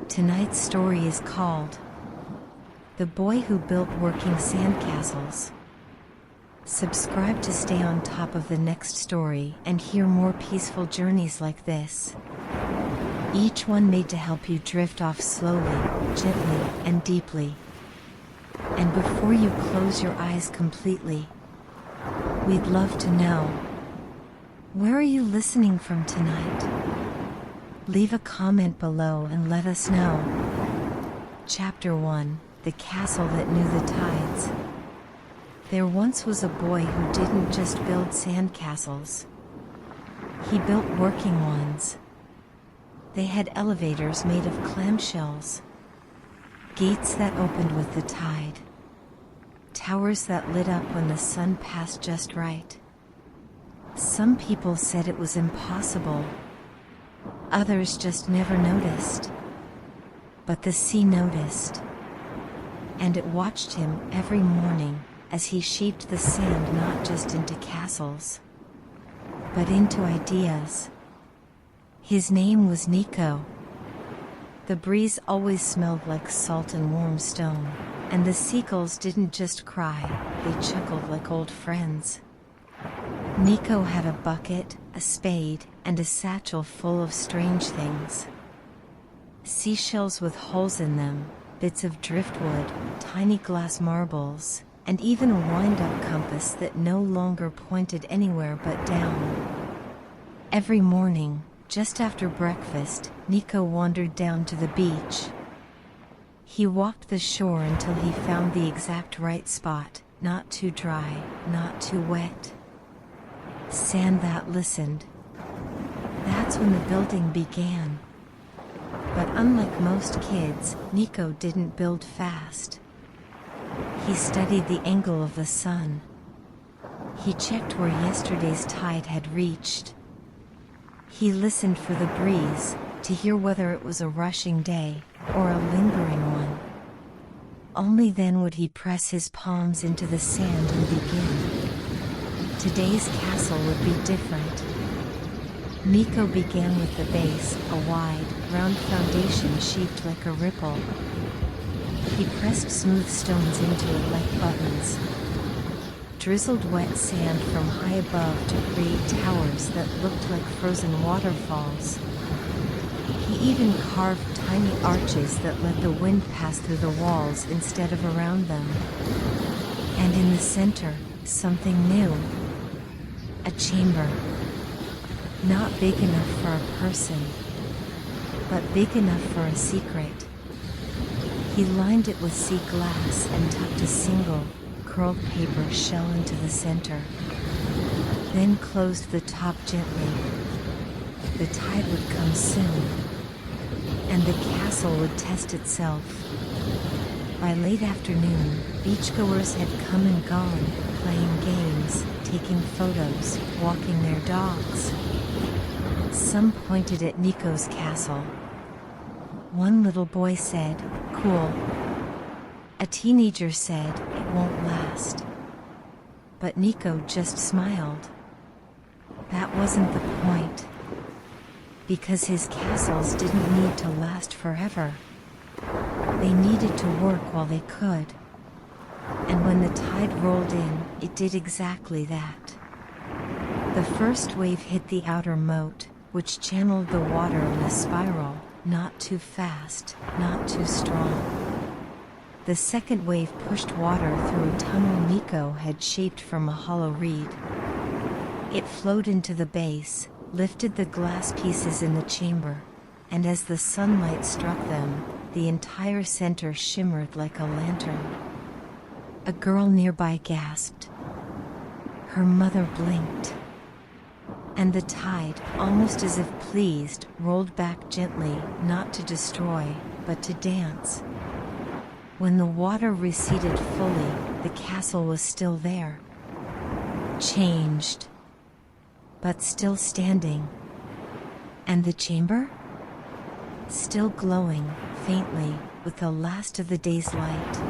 Tonight's story is called The Boy Who Built Working Sandcastles. Subscribe to stay on top of the next story and hear more peaceful journeys like this. Each one made to help you drift off slowly, gently, and deeply. And before you close your eyes completely, we'd love to know, where are you listening from tonight? Leave a comment below and let us know. Chapter 1: The Castle That Knew the Tides. There once was a boy who didn't just build sandcastles. He built working ones. They had elevators made of clamshells, gates that opened with the tide, towers that lit up when the sun passed just right. Some people said it was impossible. Others just never noticed. But the sea noticed, and it watched him every morning as he shaped the sand not just into castles, but into ideas. His name was Nico. The breeze always smelled like salt and warm stone, and the seagulls didn't just cry, they chuckled like old friends. Nico had a bucket, a spade, and a satchel full of strange things. Seashells with holes in them, bits of driftwood, tiny glass marbles, and even a wind-up compass that no longer pointed anywhere but down. Every morning, just after breakfast, Nico wandered down to the beach. He walked the shore until he found the exact right spot, not too dry, not too wet. Sand that listened. That's when the building began. But unlike most kids, Nico didn't build fast. He studied the angle of the sun. He checked where yesterday's tide had reached. He listened for the breeze, to hear whether it was a rushing day, or a lingering one. Only then would he press his palms into the sand and begin. Today's castle would be different. Nico began with the base, a wide, round foundation shaped like a ripple. He pressed smooth stones into it like buttons, drizzled wet sand from high above to create towers that looked like frozen waterfalls. He even carved tiny arches that let the wind pass through the walls instead of around them. And in the center, something new. A chamber. Not big enough for a person, but big enough for a secret. He lined it with sea glass and tucked a single, curled paper shell into the center. Then closed the top gently. The tide would come soon, and the castle would test itself. By late afternoon, beachgoers had come and gone, playing games, taking photos, walking their dogs. Some pointed at Nico's castle. One little boy said, "Cool." A teenager said, "It won't last." But Nico just smiled. That wasn't the point. Because his castles didn't need to last forever. They needed to work while they could. And when the tide rolled in, it did exactly that. The first wave hit the outer moat, which channeled the water in a spiral, not too fast, not too strong. The second wave pushed water through a tunnel Nico had shaped from a hollow reed. It flowed into the base, lifted the glass pieces in the chamber, and as the sunlight struck them, the entire center shimmered like a lantern. A girl nearby gasped. Her mother blinked. And the tide, almost as if pleased, rolled back gently, not to destroy, but to dance. When the water receded fully, the castle was still there. Changed, but still standing. And the chamber? Still glowing, faintly, with the last of the day's light.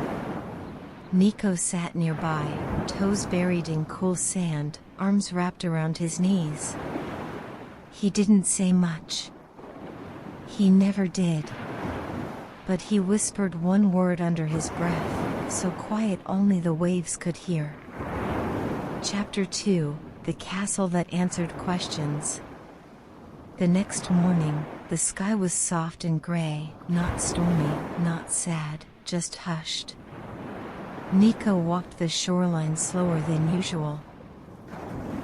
Nico sat nearby, toes buried in cool sand, arms wrapped around his knees. He didn't say much. He never did. But he whispered one word under his breath, so quiet only the waves could hear. Chapter 2: The Castle That Answered Questions. The next morning, the sky was soft and gray, not stormy, not sad, just hushed. Nico walked the shoreline slower than usual.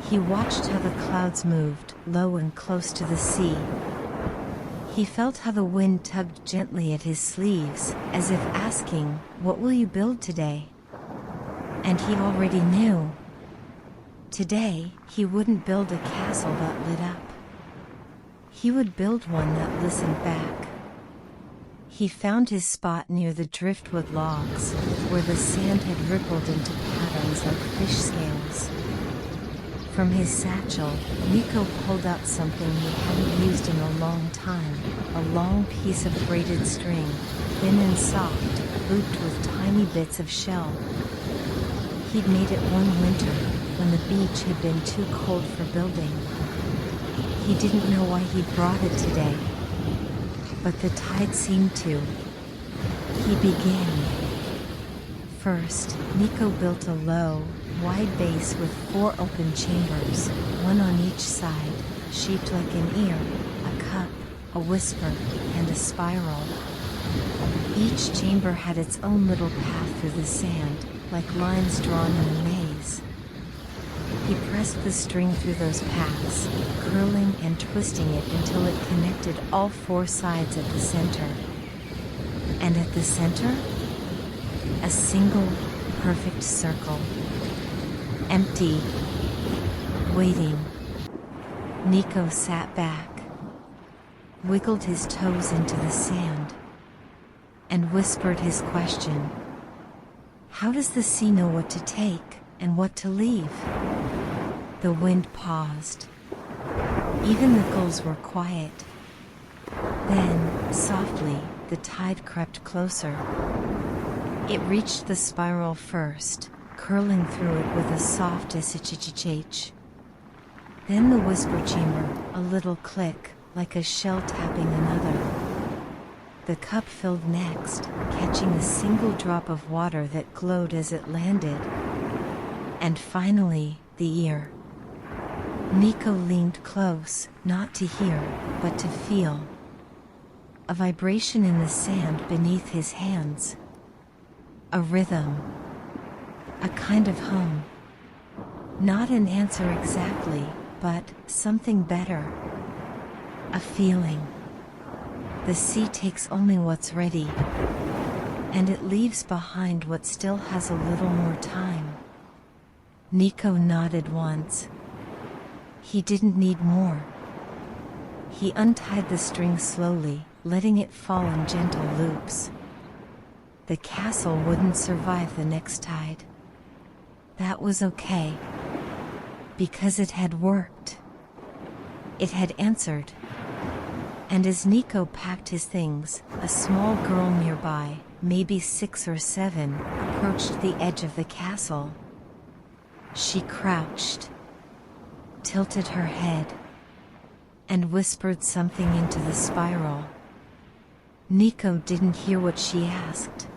He watched how the clouds moved, low and close to the sea. He felt how the wind tugged gently at his sleeves, as if asking, "What will you build today?" And he already knew. Today, he wouldn't build a castle that lit up. He would build one that listened back. He found his spot near the driftwood logs, where the sand had rippled into patterns like fish scales. From his satchel, Nico pulled out something he hadn't used in a long time, a long piece of braided string, thin and soft, looped with tiny bits of shell. He'd made it one winter, when the beach had been too cold for building. He didn't know why he'd brought it today, but the tide seemed to. He began. First, Nico built a low, wide base with 4 open chambers, one on each side, shaped like an ear, a cup, a whisper, and a spiral. Each chamber had its own little path through the sand, like lines drawn in a maze. He pressed the string through those paths, curling and twisting it until it connected all 4 sides at the center. And at the center, a single, perfect circle. Empty. Waiting. Nico sat back, wiggled his toes into the sand, and whispered his question. How does the sea know what to take, and what to leave? The wind paused. Even the gulls were quiet. Then, softly, the tide crept closer. It reached the spiral first, curling through it with a soft sh-ch-ch-ch. Then the whisper chamber, a little click, like a shell tapping another. The cup filled next, catching a single drop of water that glowed as it landed. And finally, the ear. Nico leaned close, not to hear, but to feel. A vibration in the sand beneath his hands. A rhythm. A kind of hum. Not an answer exactly, but something better. A feeling. The sea takes only what's ready, and it leaves behind what still has a little more time. Nico nodded once. He didn't need more. He untied the string slowly, letting it fall in gentle loops. The castle wouldn't survive the next tide. That was okay, because it had worked. It had answered. And as Nico packed his things, a small girl nearby, maybe 6 or 7, approached the edge of the castle. She crouched, tilted her head, and whispered something into the spiral. Nico didn't hear what she asked,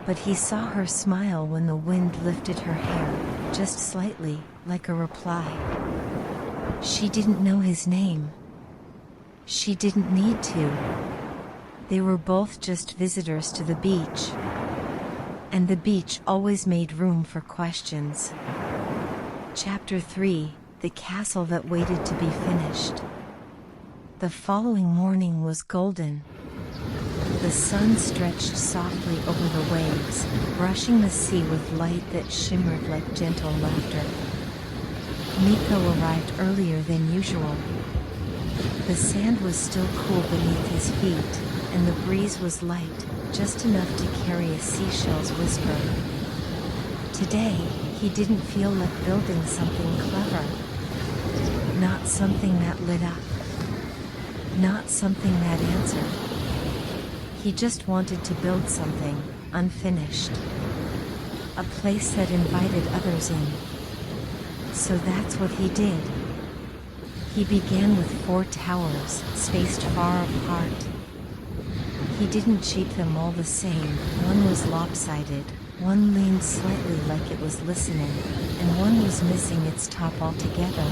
but he saw her smile when the wind lifted her hair, just slightly, like a reply. She didn't know his name. She didn't need to. They were both just visitors to the beach. And the beach always made room for questions. Chapter 3: The Castle That Waited to Be Finished. The following morning was golden. The sun stretched softly over the waves, brushing the sea with light that shimmered like gentle laughter. Nico arrived earlier than usual. The sand was still cool beneath his feet, and the breeze was light, just enough to carry a seashell's whisper. Today, he didn't feel like building something clever. Not something that lit up. Not something that answered. He just wanted to build something, unfinished. A place that invited others in. So that's what he did. He began with 4 towers, spaced far apart. He didn't shape them all the same. One was lopsided, one leaned slightly like it was listening, and one was missing its top altogether.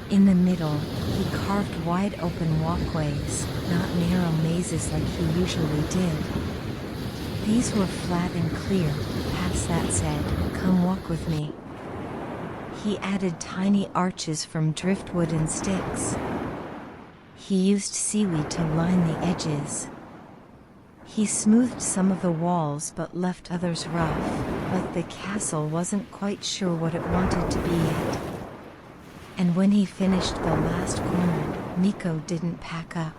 In the middle, he carved wide open walkways, not narrow mazes like he usually did. These were flat and clear, paths that said, "Come walk with me." He added tiny arches from driftwood and sticks. He used seaweed to line the edges. He smoothed some of the walls but left others rough, like the castle wasn't quite sure what it wanted to be yet. And when he finished the last corner, Nico didn't pack up.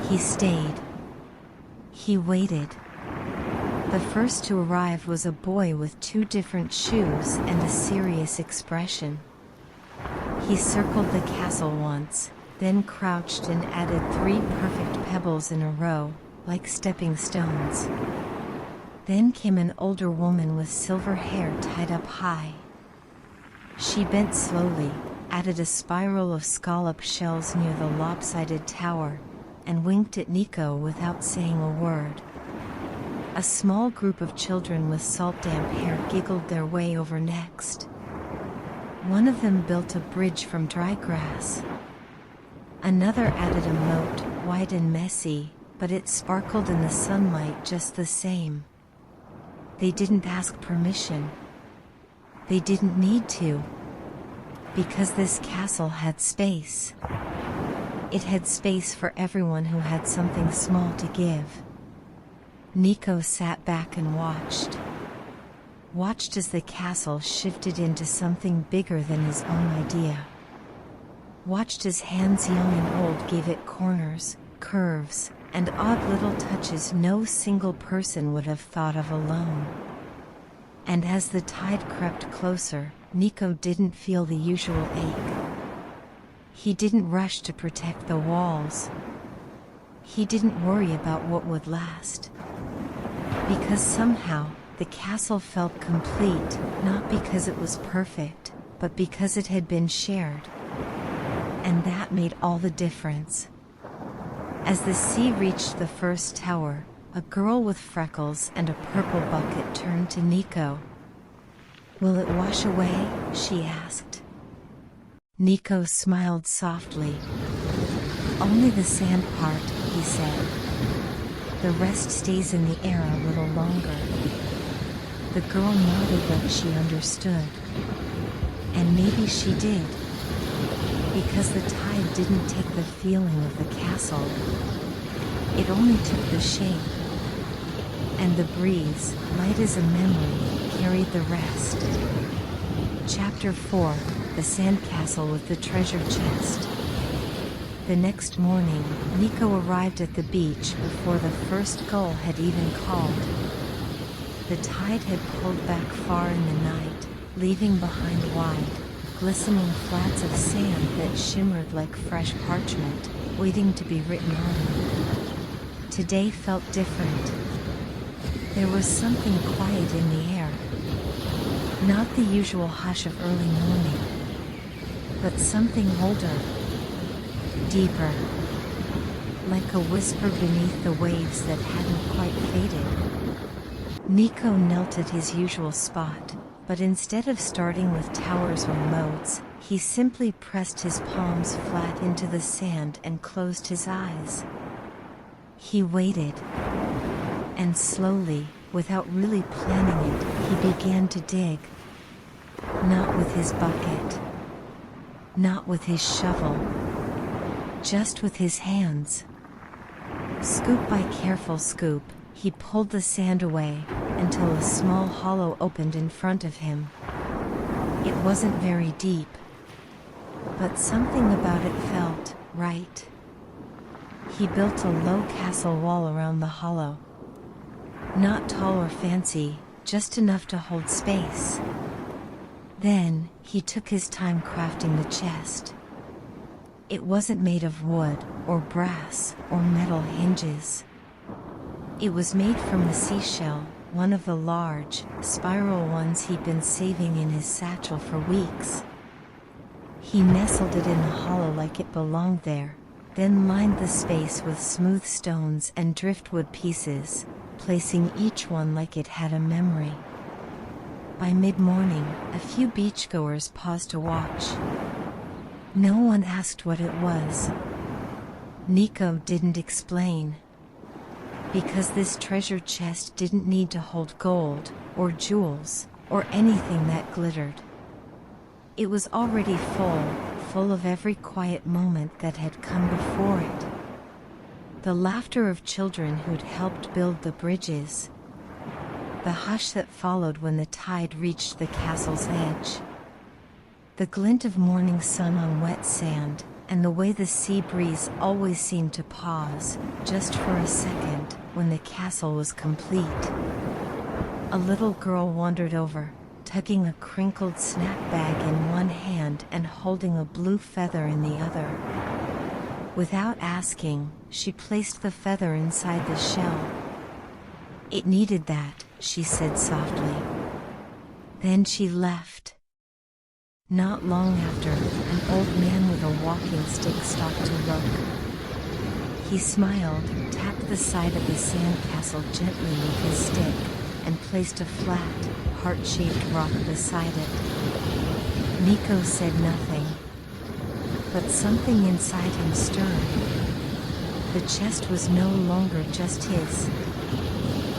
He stayed. He waited. The first to arrive was a boy with 2 different shoes and a serious expression. He circled the castle once, then crouched and added 3 perfect pebbles in a row, like stepping stones. Then came an older woman with silver hair tied up high. She bent slowly, added a spiral of scallop shells near the lopsided tower, and winked at Nico without saying a word. A small group of children with salt-damp hair giggled their way over next. One of them built a bridge from dry grass. Another added a moat, wide and messy, but it sparkled in the sunlight just the same. They didn't ask permission. They didn't need to. Because this castle had space. It had space for everyone who had something small to give. Nico sat back and watched. Watched as the castle shifted into something bigger than his own idea. Watched as hands young and old gave it corners, curves, and odd little touches no single person would have thought of alone. And as the tide crept closer, Nico didn't feel the usual ache. He didn't rush to protect the walls. He didn't worry about what would last. Because somehow, the castle felt complete, not because it was perfect, but because it had been shared. And that made all the difference. As the sea reached the first tower, a girl with freckles and a purple bucket turned to Nico. "Will it wash away?" she asked. Nico smiled softly. "Only the sand part," he said. "The rest stays in the air a little longer." The girl nodded like she understood. And maybe she did. Because the tide didn't take the feeling of the castle. It only took the shape. And the breeze, light as a memory, carried the rest. Chapter 4, The Sandcastle with the Treasure Chest. The next morning, Nico arrived at the beach before the first gull had even called. The tide had pulled back far in the night, leaving behind wide, glistening flats of sand that shimmered like fresh parchment, waiting to be written on. Today felt different. There was something quiet in the air. Not the usual hush of early morning, but something older, deeper, like a whisper beneath the waves that hadn't quite faded. Nico knelt at his usual spot, but instead of starting with towers or moats, he simply pressed his palms flat into the sand and closed his eyes. He waited. And slowly, without really planning it, he began to dig. Not with his bucket. Not with his shovel. Just with his hands. Scoop by careful scoop, he pulled the sand away, until a small hollow opened in front of him. It wasn't very deep. But something about it felt right. He built a low castle wall around the hollow. Not tall or fancy, just enough to hold space. Then, he took his time crafting the chest. It wasn't made of wood, or brass, or metal hinges. It was made from the seashell, one of the large, spiral ones he'd been saving in his satchel for weeks. He nestled it in the hollow like it belonged there, then lined the space with smooth stones and driftwood pieces, placing each one like it had a memory. By mid-morning, a few beachgoers paused to watch. No one asked what it was. Nico didn't explain. Because this treasure chest didn't need to hold gold, or jewels, or anything that glittered. It was already full of every quiet moment that had come before it. The laughter of children who'd helped build the bridges. The hush that followed when the tide reached the castle's edge. The glint of morning sun on wet sand, and the way the sea breeze always seemed to pause, just for a second, when the castle was complete. A little girl wandered over, tugging a crinkled snack bag in one hand and holding a blue feather in the other. Without asking, she placed the feather inside the shell. "It needed that," she said softly. Then she left. Not long after, an old man with a walking stick stopped to look. He smiled, tapped the side of the sandcastle gently with his stick, and placed a flat, heart-shaped rock beside it. Nico said nothing. But something inside him stirred. The chest was no longer just his.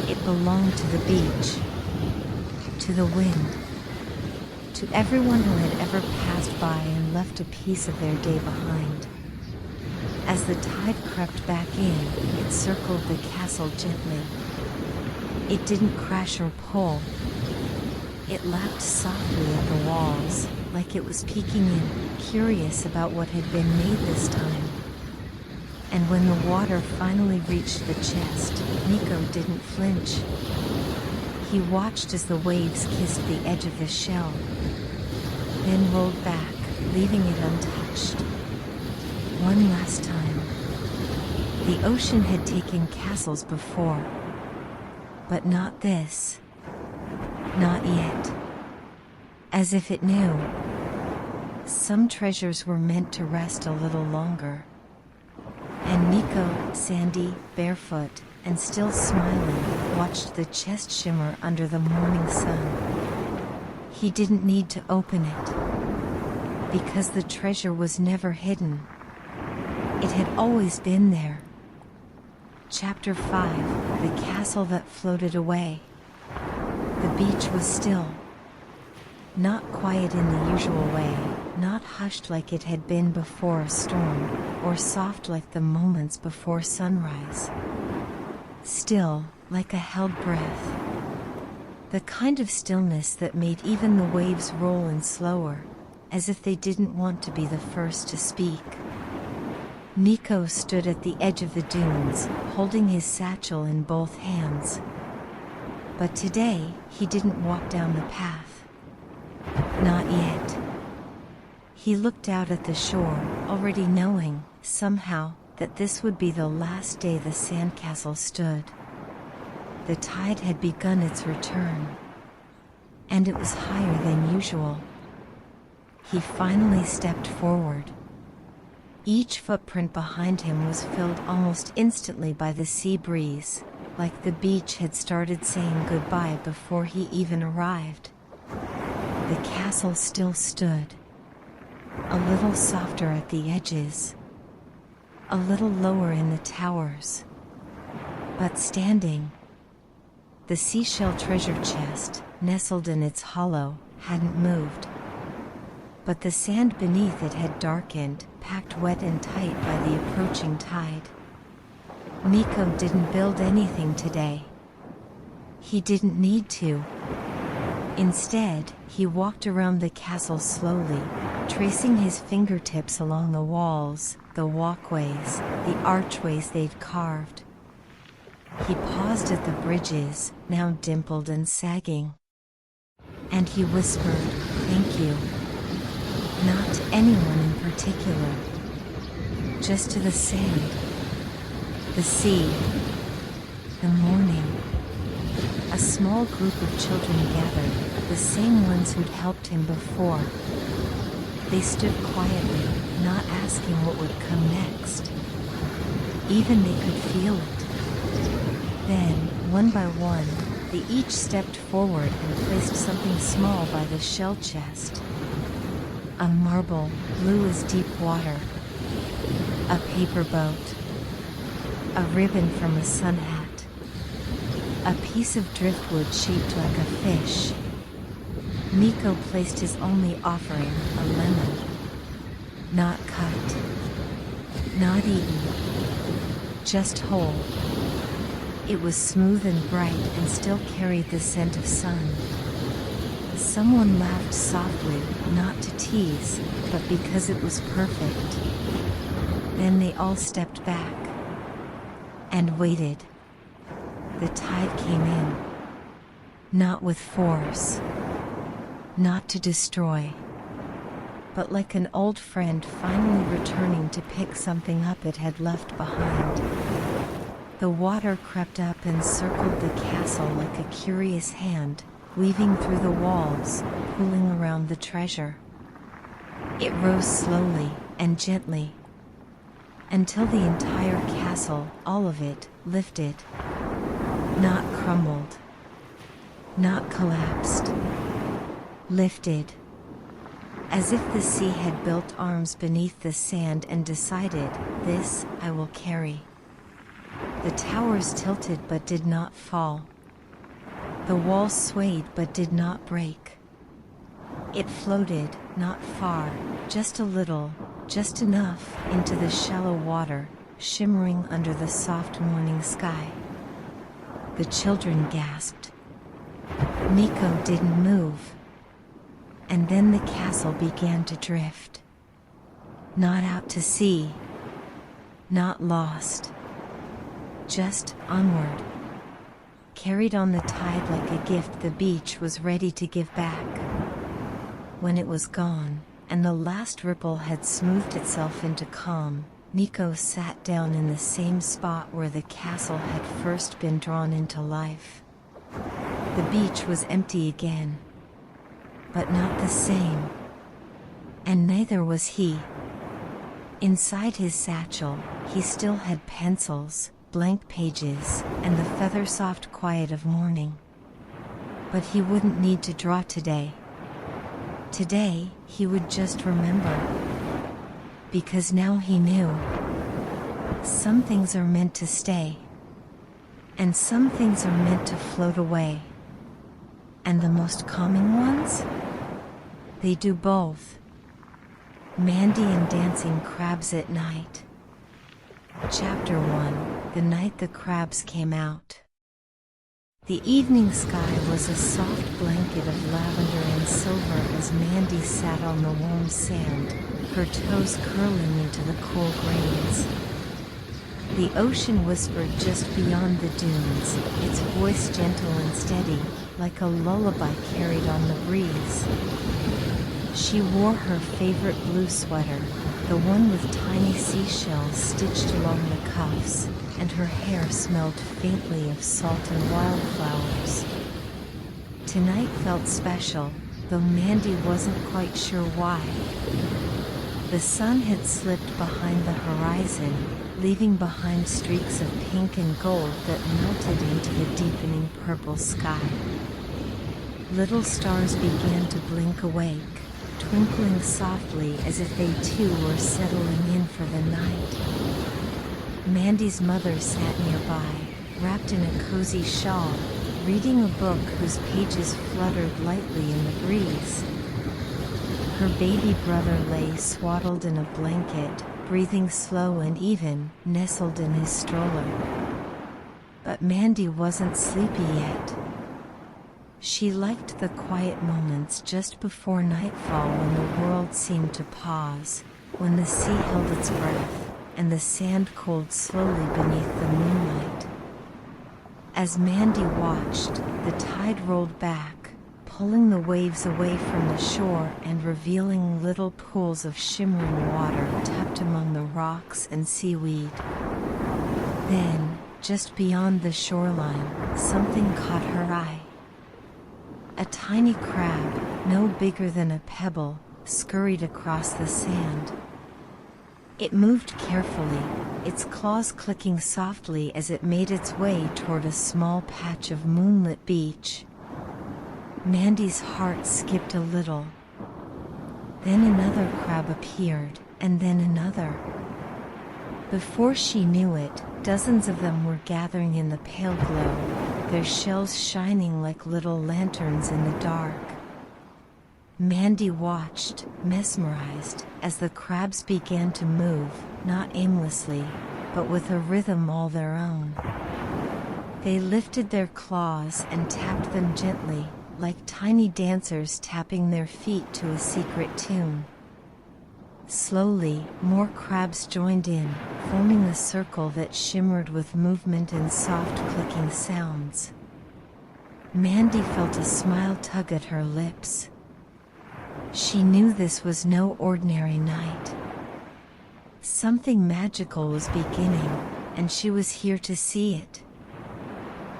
It belonged to the beach, to the wind, to everyone who had ever passed by and left a piece of their day behind. As the tide crept back in, it circled the castle gently. It didn't crash or pull. It lapped softly at the walls, like it was peeking in, curious about what had been made this time. And when the water finally reached the chest, Nico didn't flinch. He watched as the waves kissed the edge of the shell, then rolled back, leaving it untouched. One last time. The ocean had taken castles before, but not this. Not yet. As if it knew. Some treasures were meant to rest a little longer. And Nico, sandy, barefoot, and still smiling, watched the chest shimmer under the morning sun. He didn't need to open it, because the treasure was never hidden. It had always been there. Chapter 5, The Castle That Floated Away. The beach was still. Not quiet in the usual way, not hushed like it had been before a storm, or soft like the moments before sunrise. Still, like a held breath. The kind of stillness that made even the waves roll in slower, as if they didn't want to be the first to speak. Nico stood at the edge of the dunes, holding his satchel in both hands. But today, he didn't walk down the path. Not yet. He looked out at the shore, already knowing, somehow, that this would be the last day the sandcastle stood. The tide had begun its return. And it was higher than usual. He finally stepped forward. Each footprint behind him was filled almost instantly by the sea breeze, like the beach had started saying goodbye before he even arrived. The castle still stood. A little softer at the edges. A little lower in the towers. But standing. The seashell treasure chest, nestled in its hollow, hadn't moved. But the sand beneath it had darkened, packed wet and tight by the approaching tide. Nico didn't build anything today. He didn't need to. Instead, he walked around the castle slowly, tracing his fingertips along the walls, the walkways, the archways they'd carved. He paused at the bridges, now dimpled and sagging. And he whispered, "Thank you." Not to anyone in particular. Just to the sand. The sea. The morning. A small group of children gathered, the same ones who'd helped him before. They stood quietly, not asking what would come next. Even they could feel it. Then, one by one, they each stepped forward and placed something small by the shell chest. A marble, blue as deep water. A paper boat. A ribbon from a sun hat. A piece of driftwood shaped like a fish. Nico placed his only offering, a lemon. Not cut. Not eaten. Just whole. It was smooth and bright and still carried the scent of sun. Someone laughed softly, not to tease, but because it was perfect. Then they all stepped back and waited. The tide came in. Not with force. Not to destroy. But like an old friend finally returning to pick something up it had left behind. The water crept up and circled the castle like a curious hand, weaving through the walls, pulling around the treasure. It rose slowly and gently, until the entire castle, all of it, lifted. Not crumbled. Not collapsed. Lifted. As if the sea had built arms beneath the sand and decided, this I will carry. The towers tilted but did not fall. The walls swayed but did not break. It floated, not far, just a little, just enough, into the shallow water, shimmering under the soft morning sky. The children gasped. Nico didn't move. And then the castle began to drift. Not out to sea. Not lost. Just onward. Carried on the tide like a gift the beach was ready to give back. When it was gone, and the last ripple had smoothed itself into calm, Nico sat down in the same spot where the castle had first been drawn into life. The beach was empty again. But not the same. And neither was he. Inside his satchel, he still had pencils, blank pages, and the feather-soft quiet of morning. But he wouldn't need to draw today. Today, he would just remember. Because now he knew. Some things are meant to stay. And some things are meant to float away. And the most calming ones? They do both. Mandy and dancing crabs at night. Chapter 1: The night the crabs came out. The evening sky was a soft blanket of lavender and silver as Mandy sat on the warm sand, her toes curling into the cool grains. The ocean whispered just beyond the dunes, its voice gentle and steady, like a lullaby carried on the breeze. She wore her favorite blue sweater, the one with tiny seashells stitched along the cuffs, and her hair smelled faintly of salt and wildflowers. Tonight felt special, though Mandy wasn't quite sure why. The sun had slipped behind the horizon, leaving behind streaks of pink and gold that melted into the deepening purple sky. Little stars began to blink awake, twinkling softly as if they too were settling in for the night. Mandy's mother sat nearby, wrapped in a cozy shawl, reading a book whose pages fluttered lightly in the breeze. Her baby brother lay swaddled in a blanket, breathing slow and even, nestled in his stroller. But Mandy wasn't sleepy yet. She liked the quiet moments just before nightfall when the world seemed to pause, when the sea held its breath, and the sand cooled slowly beneath the moonlight. As Mandy watched, the tide rolled back, pulling the waves away from the shore and revealing little pools of shimmering water tucked among the rocks and seaweed. Then, just beyond the shoreline, something caught her eye. A tiny crab, no bigger than a pebble, scurried across the sand. It moved carefully, its claws clicking softly as it made its way toward a small patch of moonlit beach. Mandy's heart skipped a little. Then another crab appeared, and then another. Before she knew it, dozens of them were gathering in the pale glow, their shells shining like little lanterns in the dark. Mandy watched, mesmerized, as the crabs began to move, not aimlessly, but with a rhythm all their own. They lifted their claws and tapped them gently, like tiny dancers tapping their feet to a secret tune. Slowly, more crabs joined in, forming a circle that shimmered with movement and soft clicking sounds. Mandy felt a smile tug at her lips. She knew this was no ordinary night. Something magical was beginning, and she was here to see it.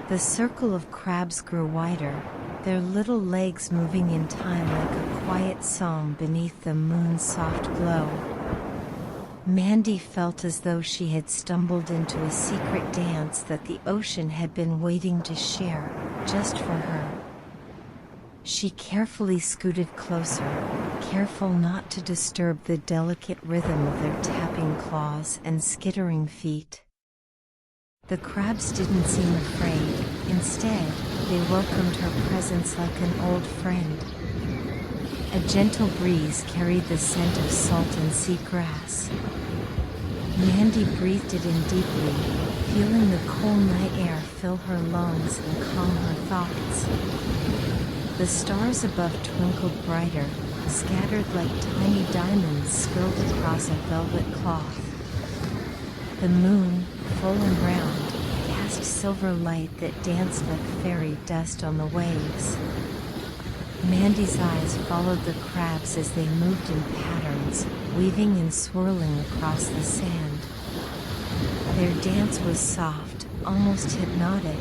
The circle of crabs grew wider, their little legs moving in time like a quiet song beneath the moon's soft glow. Mandy felt as though she had stumbled into a secret dance that the ocean had been waiting to share, just for her. She carefully scooted closer, careful not to disturb the delicate rhythm of their tapping claws and skittering feet. The crabs didn't seem afraid. Instead, they welcomed her presence like an old friend. A gentle breeze carried the scent of salt and seagrass. Mandy breathed it in deeply, feeling the cool night air fill her lungs and calm her thoughts. The stars above twinkled brighter, scattered like tiny diamonds spilled across a velvet cloth. The moon, full and round, cast silver light that danced like fairy dust on the waves. Mandy's eyes followed the crabs as they moved in patterns, weaving and swirling across the sand. Their dance was soft, almost hypnotic,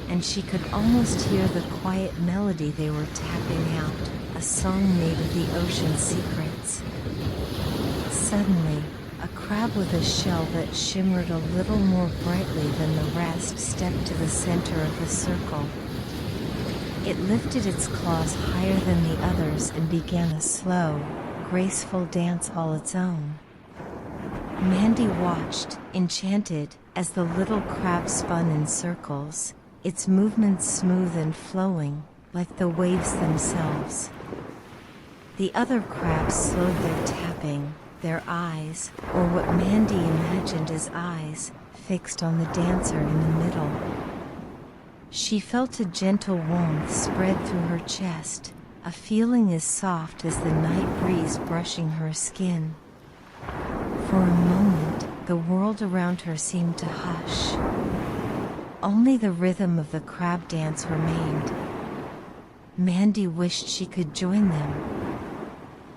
and she could almost hear the quiet melody they were tapping out, a song made of the ocean's secrets. Suddenly, a crab with a shell that shimmered a little more brightly than the rest stepped to the center of the circle. It lifted its claws higher than the others and began a slow, graceful dance all its own. Mandy watched, enchanted, as the little crab spun in circles, its movements smooth and flowing, like the waves themselves. The other crabs slowed their tapping, their eyes, or what Mandy imagined as eyes, fixed on the dancer in the middle. She felt a gentle warmth spread through her chest, a feeling as soft as the night breeze brushing her skin. For a moment, the world around her seemed to hush. Only the rhythm of the crab dance remained. Mandy wished she could join them.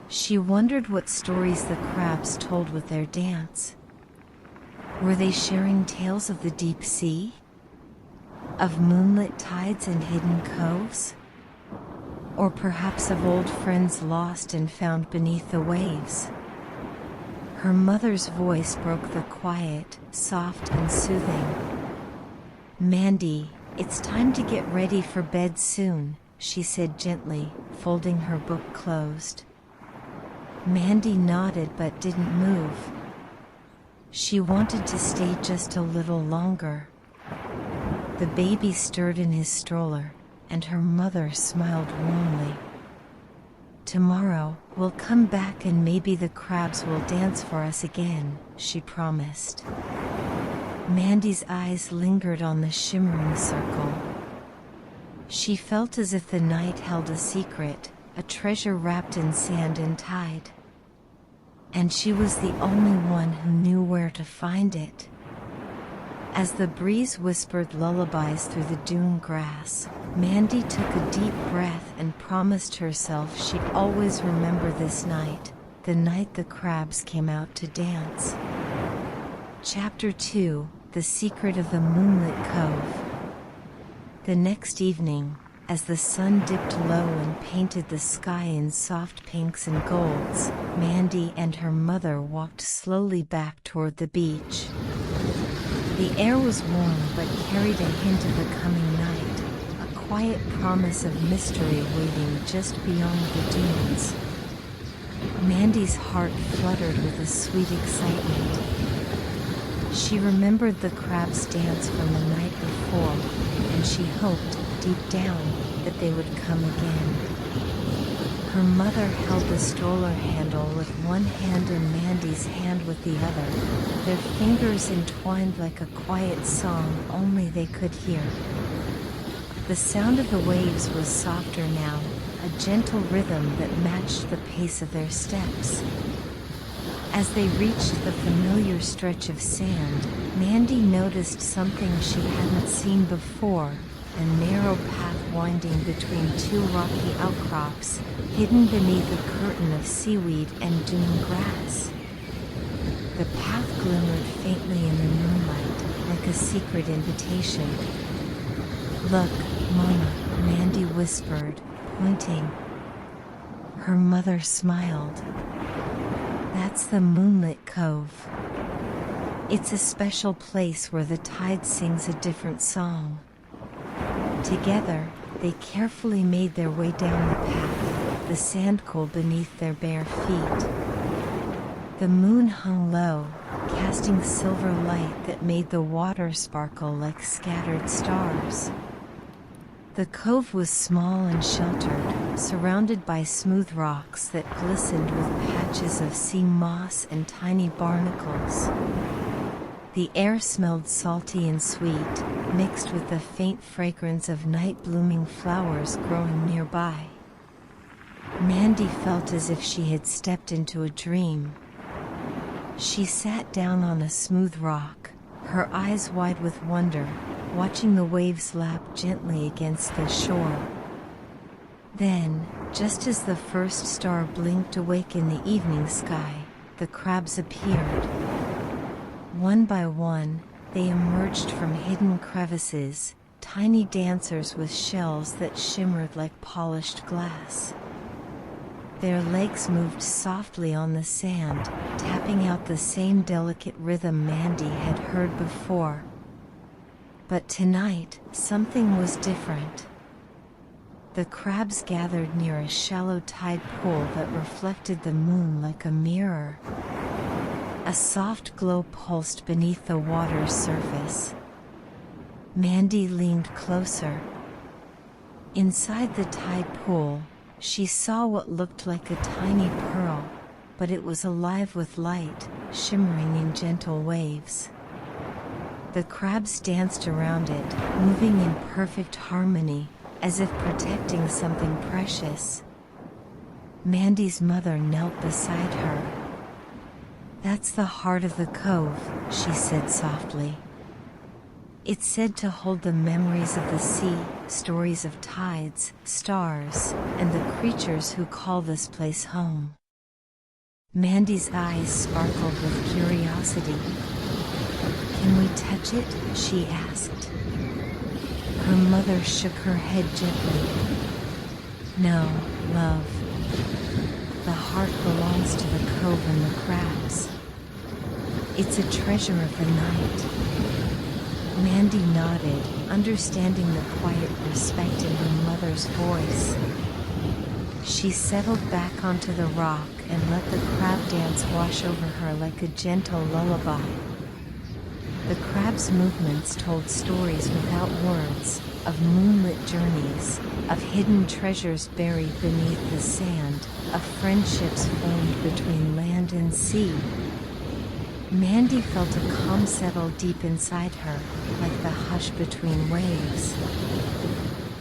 She wondered what stories the crabs told with their dance. Were they sharing tales of the deep sea? Of moonlit tides and hidden coves? Or perhaps of old friends lost and found beneath the waves? Her mother's voice broke the quiet, soft and soothing. "Mandy, it's time to get ready for bed soon," she said gently, folding her book closed. Mandy nodded but didn't move. She wanted to stay just a little longer. The baby stirred in his stroller, and her mother smiled warmly. "Tomorrow, we'll come back and maybe the crabs will dance for us again," she promised. Mandy's eyes lingered on the shimmering circle. She felt as if the night held a secret, a treasure wrapped in sand and tide. And she was the only one who knew where to find it. As the breeze whispered lullabies through the dune grass, Mandy took a deep breath and promised herself she'd always remember this night, the night the crabs came out to dance. Chapter 2: The Secret of the Moonlit Cove. The next evening, As the sun dipped low and painted the sky in soft pinks and golds, Mandy and her mother walked slowly back toward the beach. The air was warm but carried a hint of the coming night, a quiet promise of mystery waiting just beyond the dunes. Mandy's heart fluttered with a sweet excitement. She remembered the crab's dance from the night before, and she hoped, deep down, that they would come again. Her mother held the stroller handle with one hand and Mandy's hand with the other, their fingers entwined like a quiet song only they could hear. The sound of the waves was softer now, a gentle rhythm that matched the pace of their steps. As they reached the familiar stretch of sand, Mandy noticed something she hadn't seen before, a narrow path winding between two rocky outcrops, hidden beneath a curtain of seaweed and dune grass. The path glimmered faintly in the moonlight, like a secret invitation. "Look, Mama," Mandy whispered, pointing. Her mother smiled. "That's the Moonlit Cove. It's a special place where the tide sings a different song." Together, they carefully made their way down the path, the sand cool beneath their bare feet. The moon hung low, casting silver light that made the water sparkle like scattered stars. The cove was small and sheltered, surrounded by smooth rocks that glistened with patches of sea moss and tiny barnacles. The air smelled salty and sweet, mixed with the faint fragrance of night-blooming flowers growing nearby. Mandy felt as if she had stepped into a dream. She sat down on a smooth rock, her eyes wide with wonder, watching the waves lap gently against the shore. Then, just as the first star blinked awake in the evening sky, the crabs appeared. One by one, they emerged from hidden crevices, tiny dancers with shells that shimmered like polished glass. Their legs moved softly on the sand, tapping out the same delicate rhythm Mandy had heard before. But tonight, something was different. The crabs gathered near a shallow tide pool that reflected the moon like a mirror. A soft glow pulsed beneath the water's surface. Mandy leaned closer. Inside the tide pool, she saw what looked like a tiny pearl, but it was alive with light, shimmering in gentle waves. The crabs danced around it, moving in perfect harmony, as if protecting something precious. Mandy's mother knelt beside her. "That's the heart of the cove," she said softly. "It's said to hold the memories of the sea, stories of tides, stars, and the creatures who call this place home." Mandy's eyes sparkled with curiosity. "Can we touch it?" she asked. Her mother shook her head gently. "No, love. The heart belongs to the cove and the crabs. It's a treasure of the night." Mandy nodded, understanding the quiet respect in her mother's voice. She settled back onto the rock and let the crab dance wash over her like a gentle lullaby. The crab's movements told stories without words, of moonlit journeys, of hidden treasures buried beneath the sand, of friendships formed between land and sea. Mandy felt a calm settle deep inside her, like the hush between waves.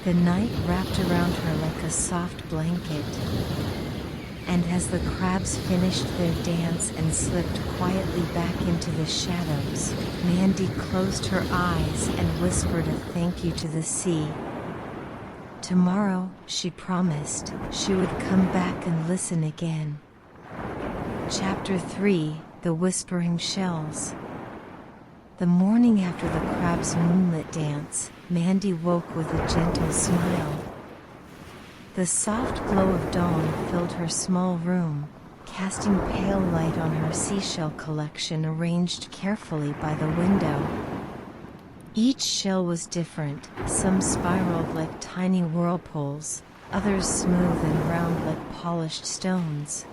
The night wrapped around her like a soft blanket. And as the crabs finished their dance and slipped quietly back into the shadows, Mandy closed her eyes and whispered a thank you to the sea. Tomorrow, she promised, she would come back and listen again. Chapter 3: The Whispering Shells. The morning after the crab's moonlit dance, Mandy woke with a gentle smile. The soft glow of dawn filled her small room, casting pale light on her seashell collection arranged carefully by the window. Each shell was different, some spiraled like tiny whirlpools, others smooth and round like polished stones.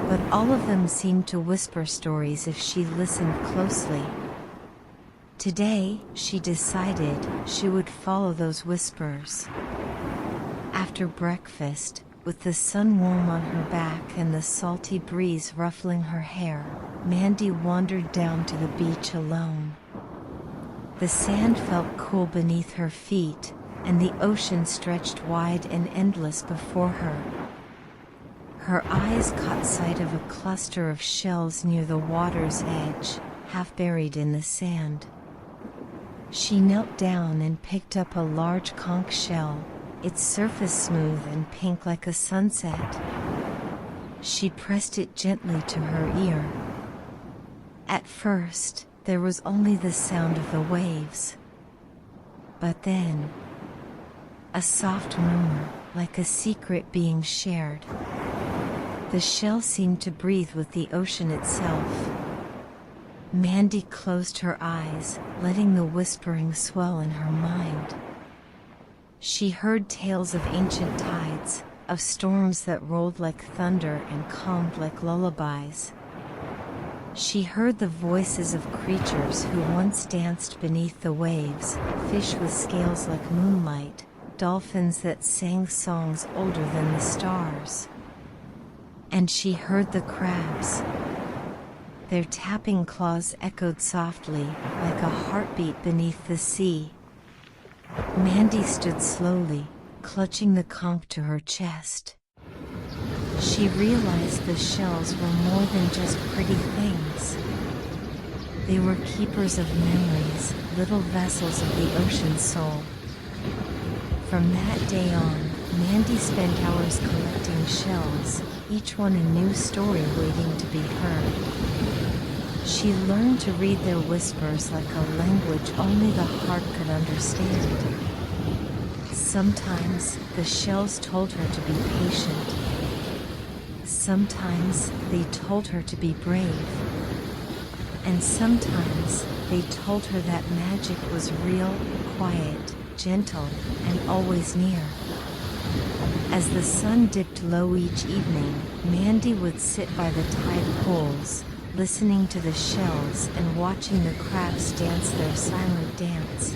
But all of them seemed to whisper stories if she listened closely. Today, she decided she would follow those whispers. After breakfast, with the sun warm on her back and the salty breeze ruffling her hair, Mandy wandered down to the beach alone. The sand felt cool beneath her feet, and the ocean stretched wide and endless before her. Her eyes caught sight of a cluster of shells near the water's edge, half buried in the sand. She knelt down and picked up a large conch shell, its surface smooth and pink like a sunset. She pressed it gently to her ear. At first, there was only the sound of the waves. But then, a soft murmur, like a secret being shared. The shell seemed to breathe with the ocean itself. Mandy closed her eyes, letting the whispering swell in her mind. She heard tales of ancient tides, of storms that rolled like thunder and calmed like lullabies. She heard the voices of creatures who once danced beneath the waves, fish with scales like moonlight, dolphins that sang songs older than the stars. And she heard the crabs. Their tapping claws echoed softly, like a heartbeat beneath the sea. Mandy stood slowly, clutching the conch to her chest. She realized the shells were more than just pretty things. They were keepers of memories, little vessels of the ocean's soul. From that day on, Mandy spent hours collecting shells, each one a new story waiting to be heard. She learned to read their whispers like a language only the heart could understand. Sometimes, the shells told her to be patient. Sometimes, they told her to be brave. And sometimes, they told her that magic was real, quiet, gentle, and always near. As the sun dipped low each evening, Mandy would sit by the tide pools, listening to the shells and watching the crabs dance their silent dance.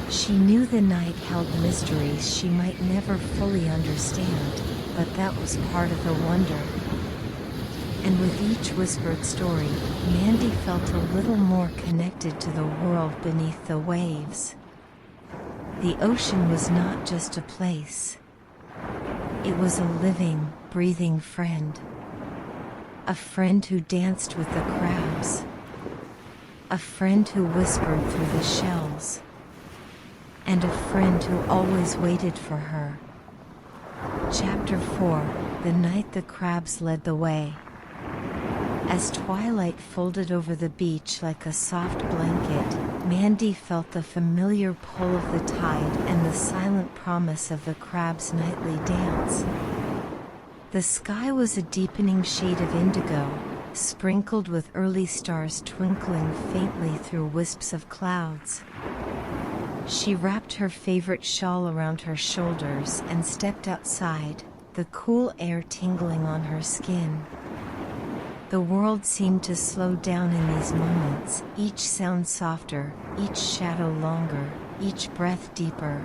She knew the night held mysteries she might never fully understand, but that was part of the wonder. And with each whispered story, Mandy felt a little more connected to the world beneath the waves. The ocean was not just a place. It was a living, breathing friend. A friend who danced with the crabs. A friend who whispered through the shells. And a friend who always waited for her. Chapter 4: The Night the Crabs Led the Way. As twilight folded over the beach like a soft blanket, Mandy felt the familiar pull of the tide and the silent promise of the crabs' nightly dance. The sky was a deepening shade of indigo, sprinkled with early stars twinkling faintly through wisps of clouds. She wrapped her favorite shawl around her shoulders and stepped outside, the cool air tingling on her skin. The world seemed to slow down in these moments, each sound softer, each shadow longer, each breath deeper.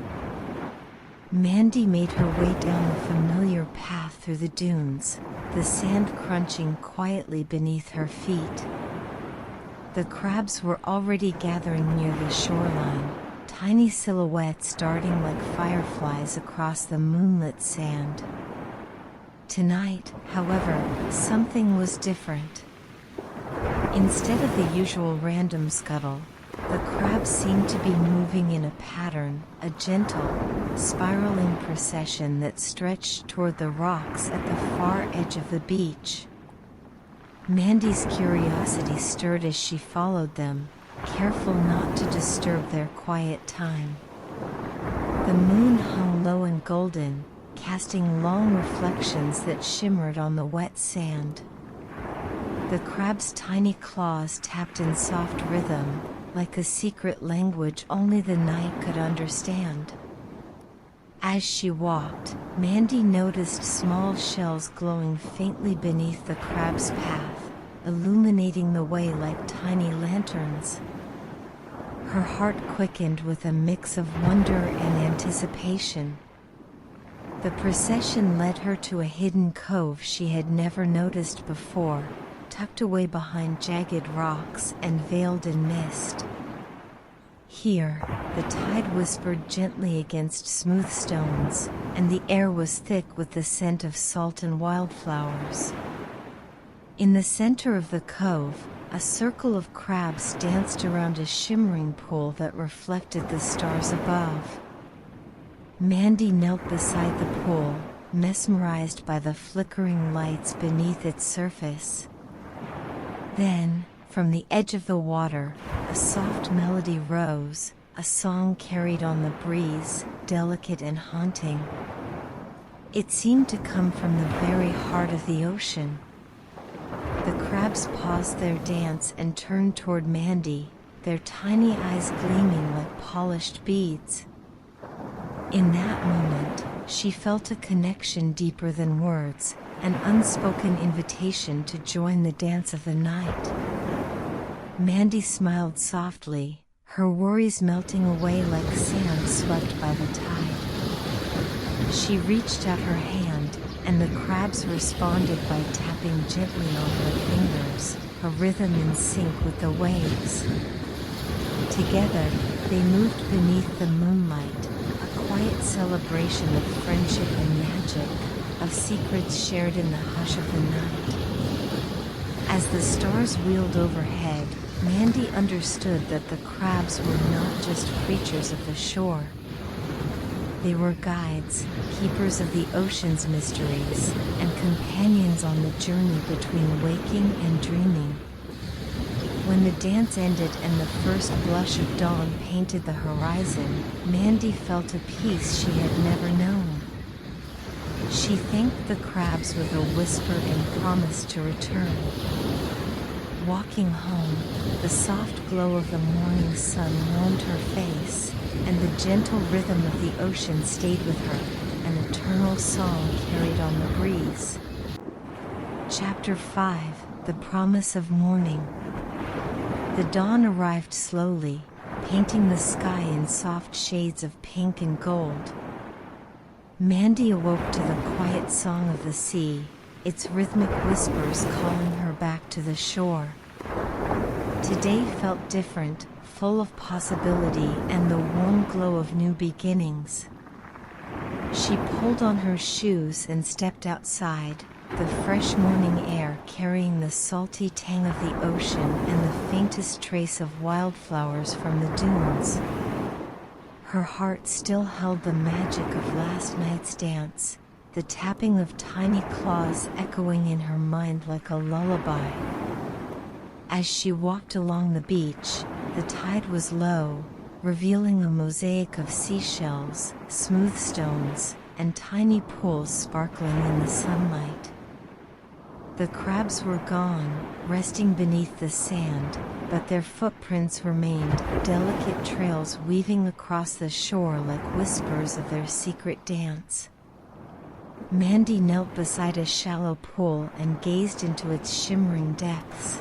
Mandy made her way down the familiar path through the dunes, the sand crunching quietly beneath her feet. The crabs were already gathering near the shoreline, tiny silhouettes darting like fireflies across the moonlit sand. Tonight, however, something was different. Instead of the usual random scuttle, the crabs seemed to be moving in a pattern, a gentle, spiraling procession that stretched toward the rocks at the far edge of the beach. Mandy's curiosity stirred as she followed them, careful not to disturb their quiet time. The moon hung low and golden, casting long reflections that shimmered on the wet sand. The crab's tiny claws tapped in soft rhythm, like a secret language only the night could understand. As she walked, Mandy noticed small shells glowing faintly beneath the crab's path, illuminating the way like tiny lanterns. Her heart quickened with a mix of wonder and anticipation. The procession led her to a hidden cove she had never noticed before, tucked away behind jagged rocks and veiled in mist. Here, the tide whispered gently against smooth stones, and the air was thick with the scent of salt and wildflowers. In the center of the cove, a circle of crabs danced around a shimmering pool that reflected the stars above. Mandy knelt beside the pool, mesmerized by the flickering lights beneath its surface. Then, from the edge of the water, a soft melody rose, a song carried on the breeze, delicate and haunting. It seemed to come from the very heart of the ocean. The crabs paused their dance and turned toward Mandy, their tiny eyes gleaming like polished beads. In that moment, she felt a connection deeper than words, an unspoken invitation to join the dance of the night. Mandy smiled softly, her worries melting away like sand swept by the tide. She reached out her hand, and the crabs responded by tapping gently on her fingers, a rhythm in sync with the waves. Together, they moved beneath the moonlight, a quiet celebration of friendship and magic, of secrets shared in the hush of the night. As the stars wheeled overhead, Mandy understood that the crabs were not just creatures of the shore. They were guides, keepers of the ocean's mysteries, and companions on the journey between waking and dreaming. When the dance ended and the first blush of dawn painted the horizon, Mandy felt a peace she had never known. She thanked the crabs with a whisper and promised to return. Walking home, the soft glow of the morning sun warmed her face, and the gentle rhythm of the ocean stayed with her, an eternal song carried on the breeze. Chapter 5: The Promise of Morning. The dawn arrived slowly, painting the sky in soft shades of pink and gold. Mandy awoke to the quiet song of the sea, its rhythmic whispers calling her back to the shore. Today felt different, full of possibility and the warm glow of new beginnings. She pulled on her shoes and stepped outside, the fresh morning air carrying the salty tang of the ocean and the faintest trace of wildflowers from the dunes. Her heart still held the magic of last night's dance, the tapping of tiny claws echoing in her mind like a lullaby. As she walked along the beach, the tide was low, revealing a mosaic of seashells, smooth stones, and tiny pools sparkling in the sunlight. The crabs were gone, resting beneath the sand, but their footprints remained, delicate trails weaving across the shore like whispers of their secret dance. Mandy knelt beside a shallow pool and gazed into its shimmering depths.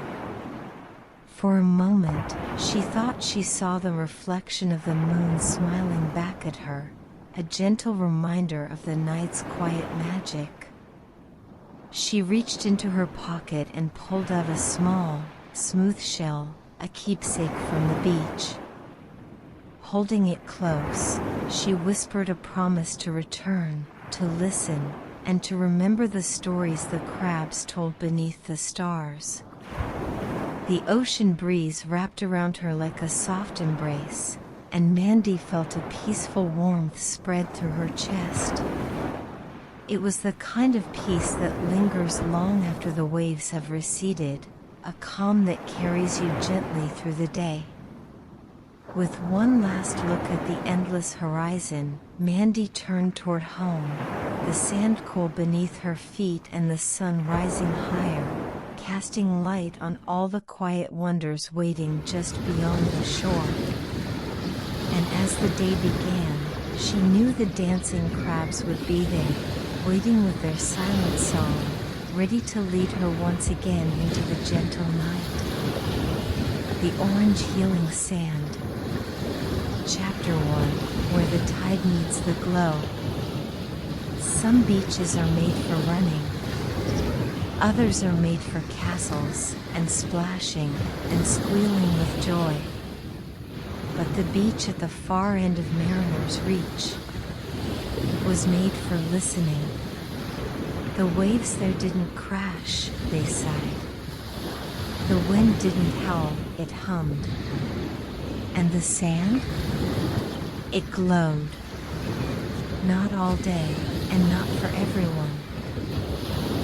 For a moment, she thought she saw the reflection of the moon smiling back at her, a gentle reminder of the night's quiet magic. She reached into her pocket and pulled out a small, smooth shell, a keepsake from the beach. Holding it close, she whispered a promise to return, to listen, and to remember the stories the crabs told beneath the stars. The ocean breeze wrapped around her like a soft embrace, and Mandy felt a peaceful warmth spread through her chest. It was the kind of peace that lingers long after the waves have receded, a calm that carries you gently through the day. With one last look at the endless horizon, Mandy turned toward home, the sand cool beneath her feet and the sun rising higher, casting light on all the quiet wonders waiting just beyond the shore. And as the day began, she knew the dancing crabs would be there, waiting with their silent song, ready to lead her once again into the gentle night. The orange healing sand. Chapter 1, where the tide meets the glow. Some beaches are made for running. Others are made for castles, and splashing, and squealing with joy. But the beach at the far end of Mariner's Reach was made for listening. The waves there didn't crash, they sighed. The wind didn't howl, it hummed. And the sand? It glowed. Not all day, and not for everyone.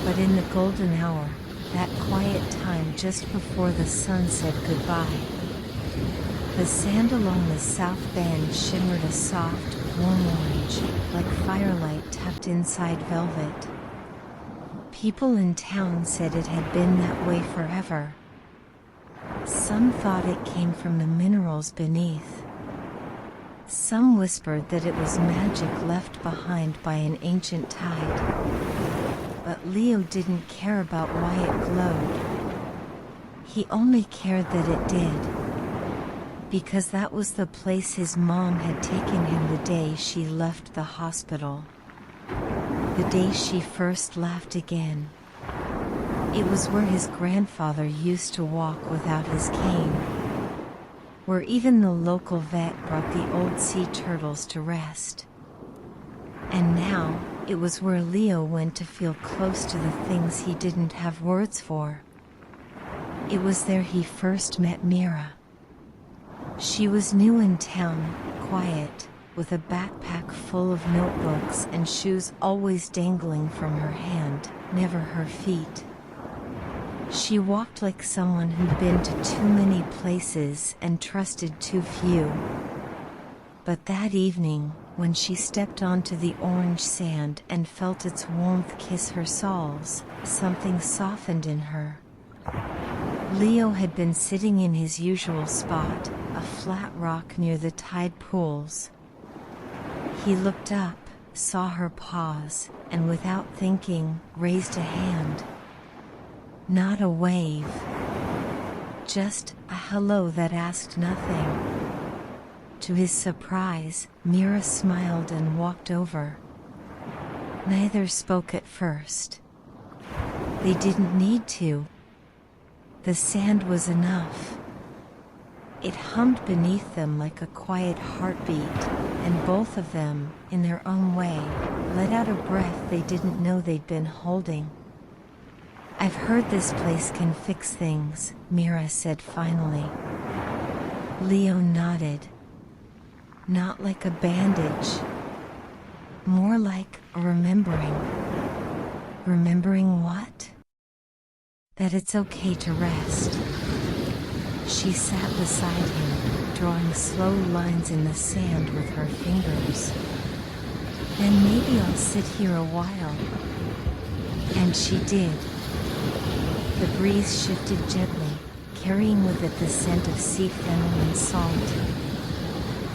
But in the golden hour, that quiet time just before the sun said goodbye, the sand along the south bend shimmered a soft, warm orange, like firelight tucked inside velvet. People in town said it had been that way forever. Some thought it came from the minerals beneath. Some whispered that it was magic left behind by an ancient tide. But Leo didn't care about why it glowed. He only cared that it did. Because that was the place his mom had taken him the day she left the hospital. The day she first laughed again. It was where his grandfather used to walk without his cane. Where even the local vet brought the old sea turtles to rest. And now, it was where Leo went to feel close to the things he didn't have words for. It was there he first met Mira. She was new in town, quiet, with a backpack full of notebooks and shoes always dangling from her hand, never her feet. She walked like someone who'd been to too many places and trusted too few. But that evening, when she stepped onto the orange sand and felt its warmth kiss her soles, something softened in her. Leo had been sitting in his usual spot, a flat rock near the tide pools. He looked up, saw her pause, and without thinking, raised a hand. Not a wave. Just a hello that asked nothing. To his surprise, Mira smiled and walked over. Neither spoke at first. They didn't need to. The sand was enough. It hummed beneath them like a quiet heartbeat, and both of them, in their own way, let out a breath they didn't know they'd been holding. "I've heard this place can fix things," Mira said finally. Leo nodded. Not like a bandage. More like a remembering. Remembering what? That it's okay to rest. She sat beside him, drawing slow lines in the sand with her fingers. "Then maybe I'll sit here a while." And she did. The breeze shifted gently, carrying with it the scent of sea fennel and salt.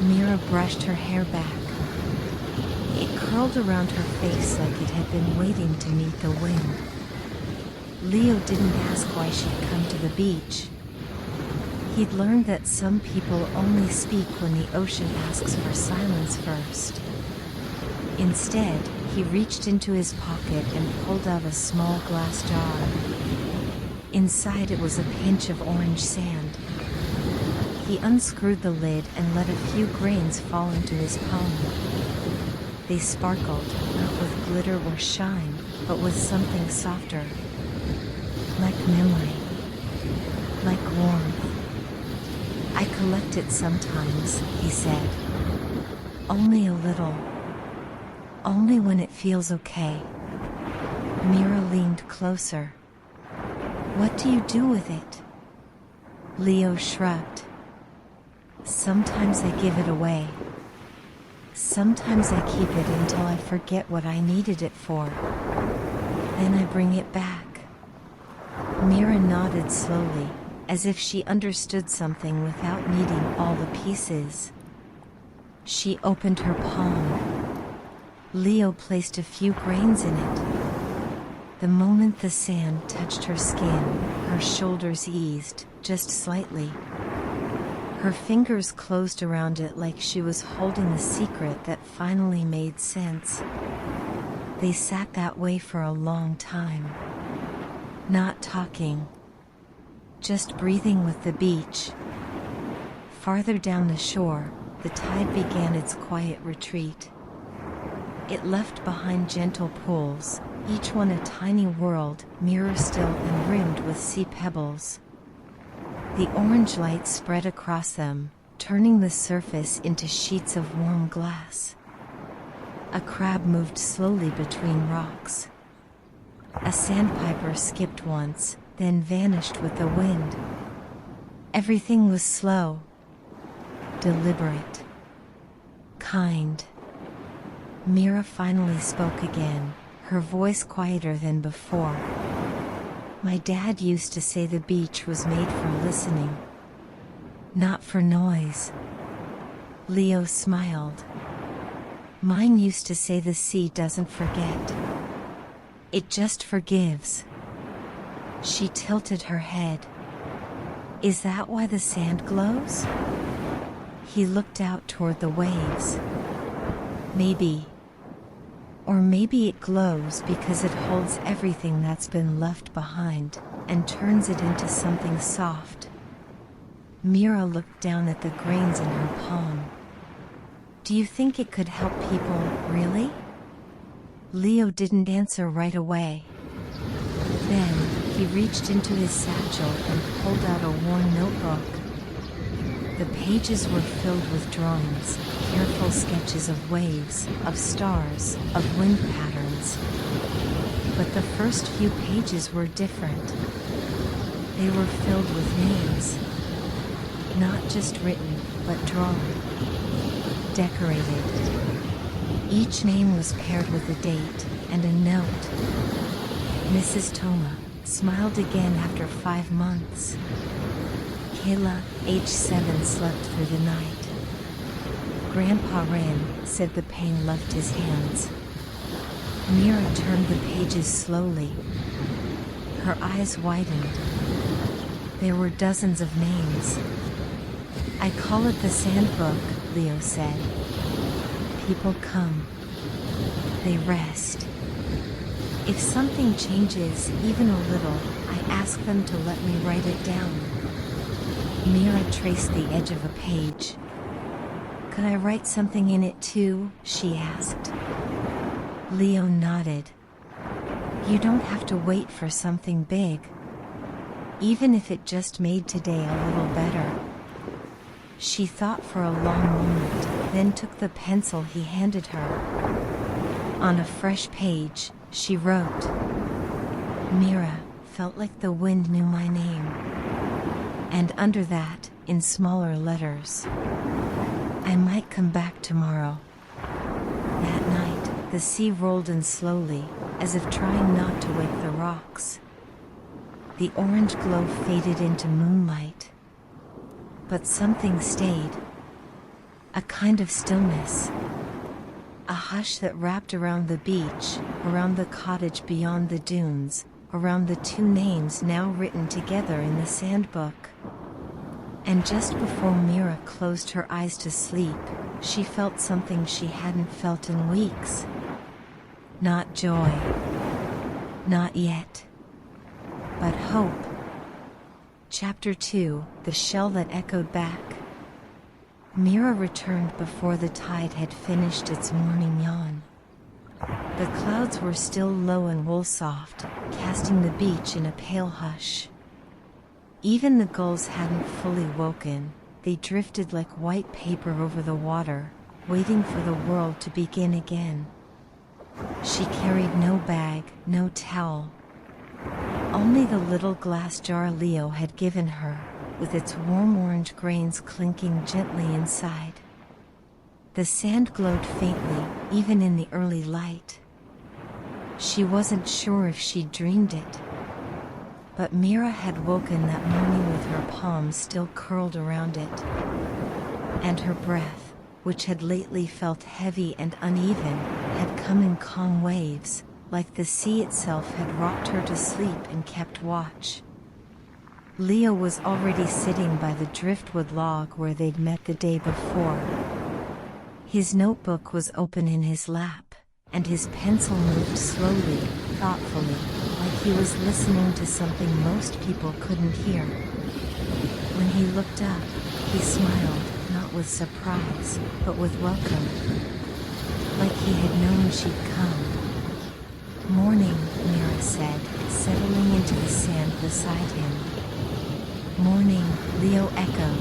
Mira brushed her hair back. It curled around her face like it had been waiting to meet the wind. Leo didn't ask why she'd come to the beach. He'd learned that some people only speak when the ocean asks for silence first. Instead, he reached into his pocket and pulled out a small glass jar. Inside it was a pinch of orange sand. He unscrewed the lid and let a few grains fall into his palm. They sparkled, not with glitter or shine, but with something softer. Like memory. Like warmth. "I collect it sometimes," he said. "Only a little. Only when it feels okay." Mira leaned closer. "What do you do with it?" Leo shrugged. Sometimes I give it away. Sometimes I keep it until I forget what I needed it for. Then I bring it back. Mira nodded slowly, as if she understood something without needing all the pieces. She opened her palm. Leo placed a few grains in it. The moment the sand touched her skin, her shoulders eased, just slightly. Her fingers closed around it like she was holding a secret that finally made sense. They sat that way for a long time. Not talking. Just breathing with the beach. Farther down the shore, the tide began its quiet retreat. It left behind gentle pools, each one a tiny world, mirror still and rimmed with sea pebbles. The orange light spread across them, turning the surface into sheets of warm glass. A crab moved slowly between rocks. A sandpiper skipped once, then vanished with the wind. Everything was slow, deliberate, kind. Mira finally spoke again, her voice quieter than before. My dad used to say the beach was made for listening, not for noise. Leo smiled. Mine used to say the sea doesn't forget. It just forgives. She tilted her head. Is that why the sand glows? He looked out toward the waves. Maybe. Or maybe it glows because it holds everything that's been left behind, and turns it into something soft. Mira looked down at the grains in her palm. Do you think it could help people, really? Leo didn't answer right away. Then, he reached into his satchel and pulled out a worn notebook. The pages were filled with drawings, careful sketches of waves, of stars, of wind patterns. But the first few pages were different. They were filled with names. Not just written, but drawn. Decorated. Each name was paired with a date and a note. Mrs. Toma smiled again after 5 months. Kayla, age 7, slept through the night. Grandpa Ren said the pain left his hands. Mira turned the pages slowly. Her eyes widened. There were dozens of names. I call it the Sandbook, Leo said. People come. They rest. If something changes, even a little, I ask them to let me write it down. Mira traced the edge of a page. Could I write something in it too? She asked. Leo nodded. You don't have to wait for something big. Even if it just made today a little better. She thought for a long moment, then took the pencil he handed her. On a fresh page, she wrote, Mira, felt like the wind knew my name. And under that, in smaller letters, I might come back tomorrow. That night, the sea rolled in slowly, as if trying not to wake the rocks. The orange glow faded into moonlight. But something stayed. A kind of stillness. A hush that wrapped around the beach, around the cottage beyond the dunes, around the 2 names now written together in the sandbook. And just before Mira closed her eyes to sleep, she felt something she hadn't felt in weeks. Not joy. Not yet. But hope. Chapter 2, The Shell That Echoed Back. Mira returned before the tide had finished its morning yawn. The clouds were still low and wool-soft, casting the beach in a pale hush. Even the gulls hadn't fully woken. They drifted like white paper over the water, waiting for the world to begin again. She carried no bag, no towel. Only the little glass jar Leo had given her. with its warm orange grains clinking gently inside. The sand glowed faintly, even in the early light. She wasn't sure if she'd dreamed it. But Mira had woken that morning with her palms still curled around it. And her breath, which had lately felt heavy and uneven, had come in calm waves, like the sea itself had rocked her to sleep and kept watch. Leo was already sitting by the driftwood log where they'd met the day before. His notebook was open in his lap, and his pencil moved slowly, thoughtfully, like he was listening to something most people couldn't hear. When he looked up, he smiled, not with surprise, but with welcome. Like he had known she'd come. "Morning," Mira said, settling into the sand beside him. "Morning," Leo echoed.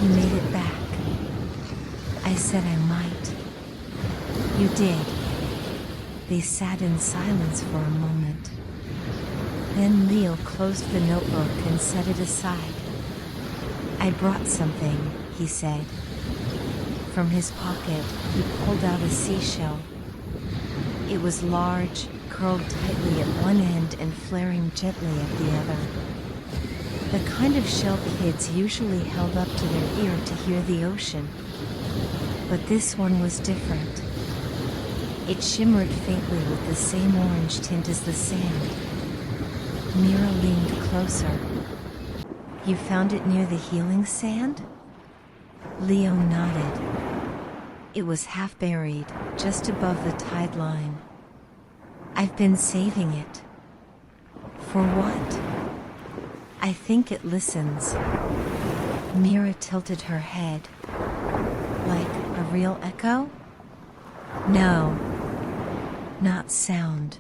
He made it back. "I said I might." "You did." They sat in silence for a moment. Then Leo closed the notebook and set it aside. "I brought something," he said. From his pocket, he pulled out a seashell. It was large, curled tightly at one end and flaring gently at the other. The kind of shell kids usually held up to their ear to hear the ocean. But this one was different. It shimmered faintly with the same orange tint as the sand. Mira leaned closer. "You found it near the healing sand?" Leo nodded. It was half buried, just above the tide line. "I've been saving it." "For what?" "I think it listens." Mira tilted her head. "Like a real echo?" "No. Not sound.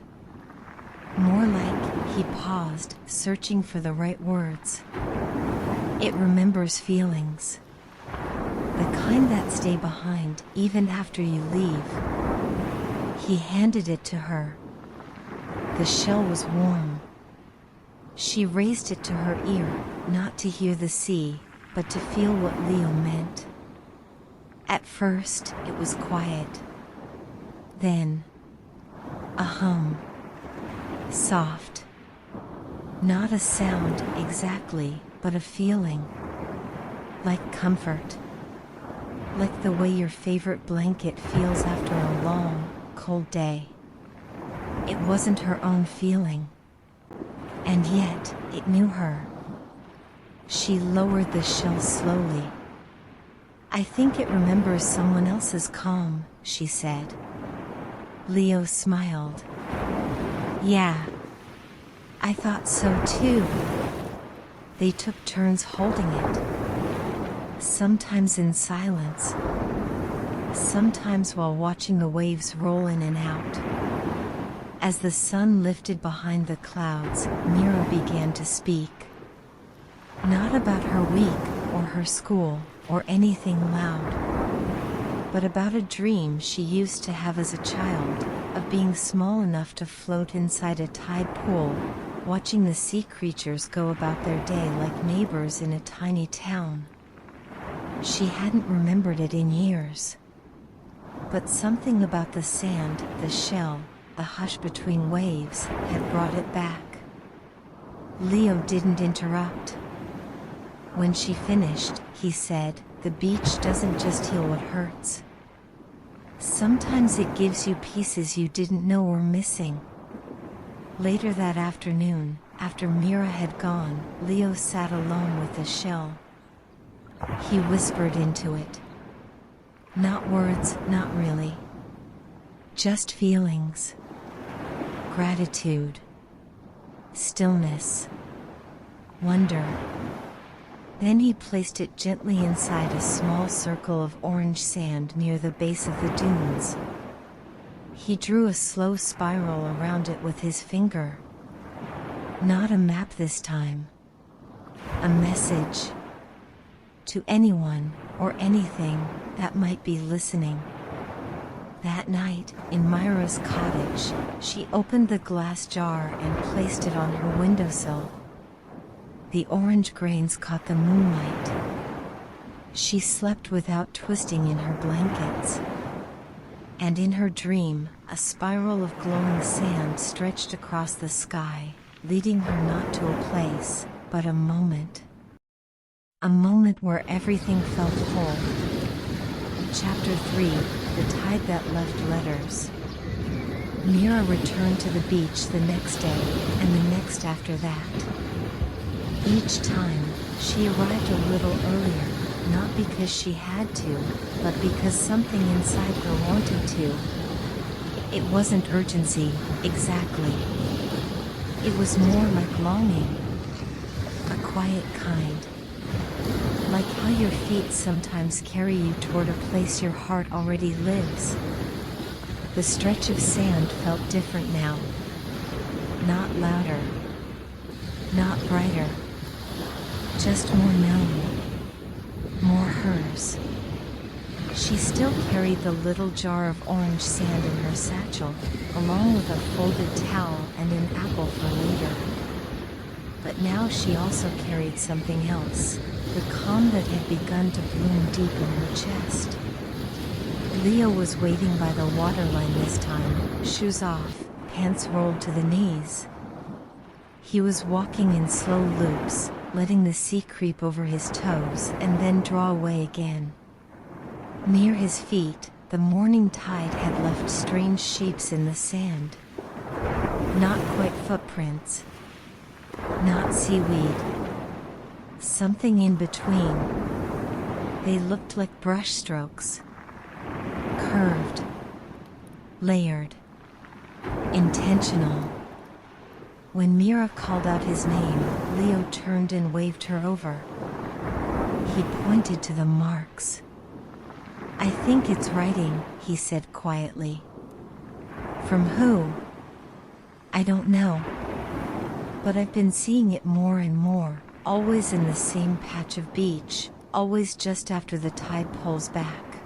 More like," he paused, searching for the right words. "It remembers feelings. The kind that stay behind, even after you leave." He handed it to her. The shell was warm. She raised it to her ear, not to hear the sea, but to feel what Leo meant. At first, it was quiet. Then, a hum. Soft. Not a sound exactly, but a feeling. Like comfort. Like the way your favorite blanket feels after a long, cold day. It wasn't her own feeling. And yet, it knew her. She lowered the shell slowly. "I think it remembers someone else's calm," she said. Leo smiled. "Yeah. I thought so too." They took turns holding it. Sometimes in silence. Sometimes while watching the waves roll in and out. As the sun lifted behind the clouds, Mira began to speak. Not about her week, or her school, or anything loud. But about a dream she used to have as a child, of being small enough to float inside a tide pool, watching the sea creatures go about their day like neighbors in a tiny town. She hadn't remembered it in years. But something about the sand, the shell, the hush between waves, had brought it back. Leo didn't interrupt. When she finished, he said, "The beach doesn't just heal what hurts. Sometimes it gives you pieces you didn't know were missing." Later that afternoon, after Mira had gone, Leo sat alone with the shell. He whispered into it. Not words, not really. Just feelings. Gratitude. Stillness. Wonder. Then he placed it gently inside a small circle of orange sand near the base of the dunes. He drew a slow spiral around it with his finger. Not a map this time. A message. To anyone, or anything, that might be listening. That night, in Myra's cottage, she opened the glass jar and placed it on her windowsill. The orange grains caught the moonlight. She slept without twisting in her blankets. And in her dream, a spiral of glowing sand stretched across the sky, leading her not to a place, but a moment. A moment where everything felt whole. Chapter 3, The Tide That Left Letters. Mira returned to the beach the next day, and the next after that. Each time, she arrived a little earlier, not because she had to, but because something inside her wanted to. It wasn't urgency, exactly. It was more like longing. A quiet kind. Like how your feet sometimes carry you toward a place your heart already lives. The stretch of sand felt different now. Not louder. Not brighter. Just more known. More hers. She still carried the little jar of orange sand in her satchel, along with a folded towel and an apple for later. But now she also carried something else, the calm that had begun to bloom deep in her chest. Leo was waiting by the waterline this time, shoes off, pants rolled to the knees. He was walking in slow loops, letting the sea creep over his toes and then draw away again. Near his feet, the morning tide had left strange shapes in the sand. Not quite footprints. Not seaweed. Something in between. They looked like brush strokes. Curved. Layered. Intentional. When Mira called out his name, Leo turned and waved her over. He pointed to the marks. "I think it's writing," he said quietly. "From who?" "I don't know. But I've been seeing it more and more, always in the same patch of beach, always just after the tide pulls back."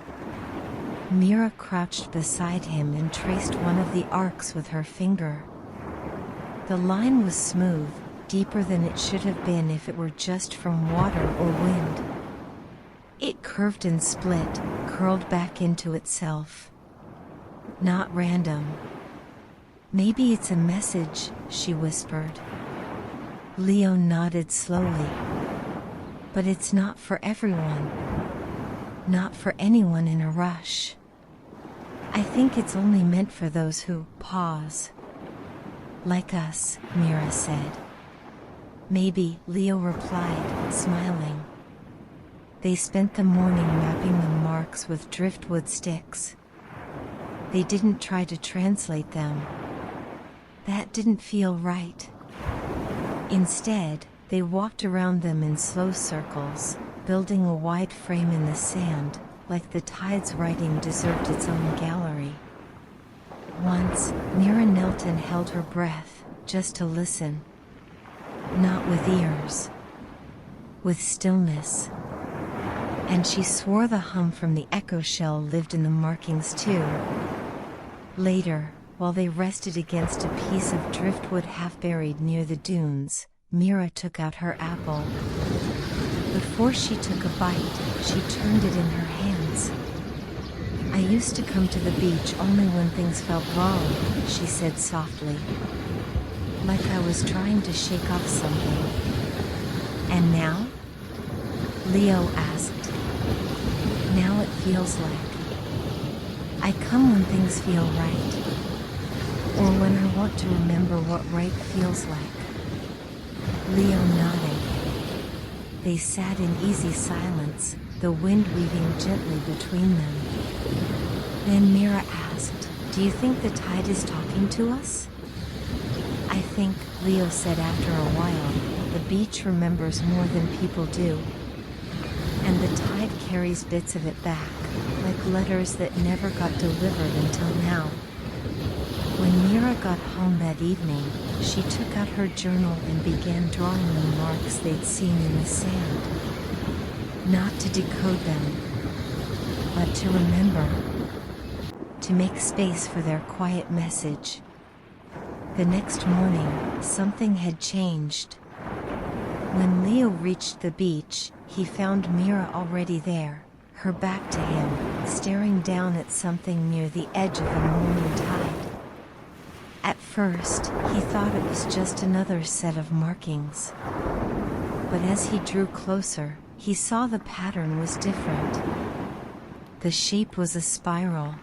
Mira crouched beside him and traced one of the arcs with her finger. The line was smooth, deeper than it should have been if it were just from water or wind. It curved and split, curled back into itself. Not random. "Maybe it's a message," she whispered. Leo nodded slowly. "But it's not for everyone. Not for anyone in a rush. I think it's only meant for those who pause. Like us," Mira said. "Maybe," Leo replied, smiling. They spent the morning mapping the marks with driftwood sticks. They didn't try to translate them. That didn't feel right. Instead, they walked around them in slow circles, building a wide frame in the sand, like the tide's writing deserved its own gallery. Once, Mira knelt and held her breath, just to listen. Not with ears. With stillness. And she swore the hum from the echo shell lived in the markings too. Later, while they rested against a piece of driftwood half buried near the dunes, Mira took out her apple. Before she took a bite, she turned it in her hands. "I used to come to the beach only when things felt wrong," she said softly. "Like I was trying to shake off something." "And now?" Leo asked. "Now it feels like I come when things feel right. Or when I want to remember what right feels like." Leo nodded. They sat in easy silence, the wind weaving gently between them. Then Mira asked, "Do you think the tide is talking to us?" "I think," Leo said after a while, "the beach remembers more than people do. And the tide carries bits of it back, like letters that never got delivered until now." When Mira got home that evening, she took out her journal and began drawing the marks they'd seen in the sand. Not to decode them, but to remember. To make space for their quiet message. The next morning, something had changed. When Leo reached the beach, he found Mira already there, her back to him, staring down at something near the edge of the morning tide. At first, he thought it was just another set of markings. But as he drew closer, he saw the pattern was different. The shape was a spiral,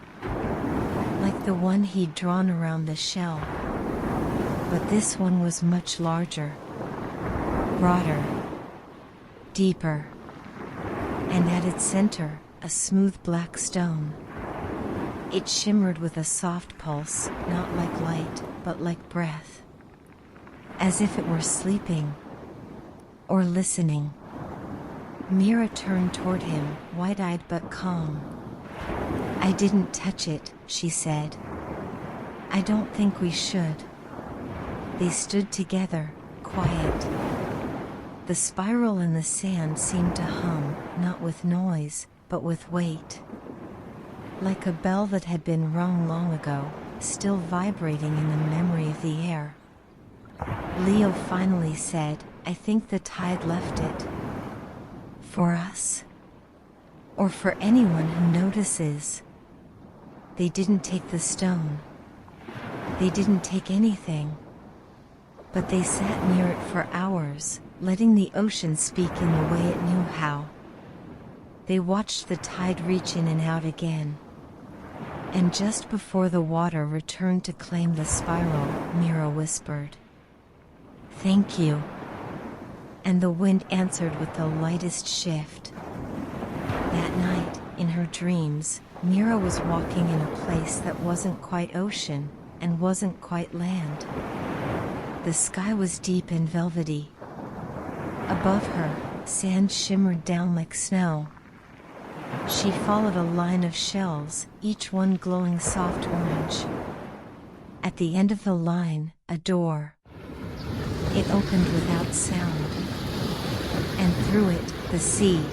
like the one he'd drawn around the shell. But this one was much larger, broader, deeper, and at its center, a smooth black stone. It shimmered with a soft pulse, not like light, but like breath. As if it were sleeping, or listening. Mira turned toward him, wide-eyed but calm. "I didn't touch it," she said. "I don't think we should." They stood together, quiet. The spiral in the sand seemed to hum, not with noise, but with weight. Like a bell that had been rung long ago, still vibrating in the memory of the air. Leo finally said, "I think the tide left it. For us? Or for anyone who notices." They didn't take the stone. They didn't take anything. But they sat near it for hours, letting the ocean speak in the way it knew how. They watched the tide reach in and out again. And just before the water returned to claim the spiral, Mira whispered, "Thank you." And the wind answered with the lightest shift. That night, in her dreams, Mira was walking in a place that wasn't quite ocean, and wasn't quite land. The sky was deep and velvety. Above her, sand shimmered down like snow. She followed a line of shells, each one glowing soft orange. At the end of the line, a door. It opened without sound. And through it, the sea.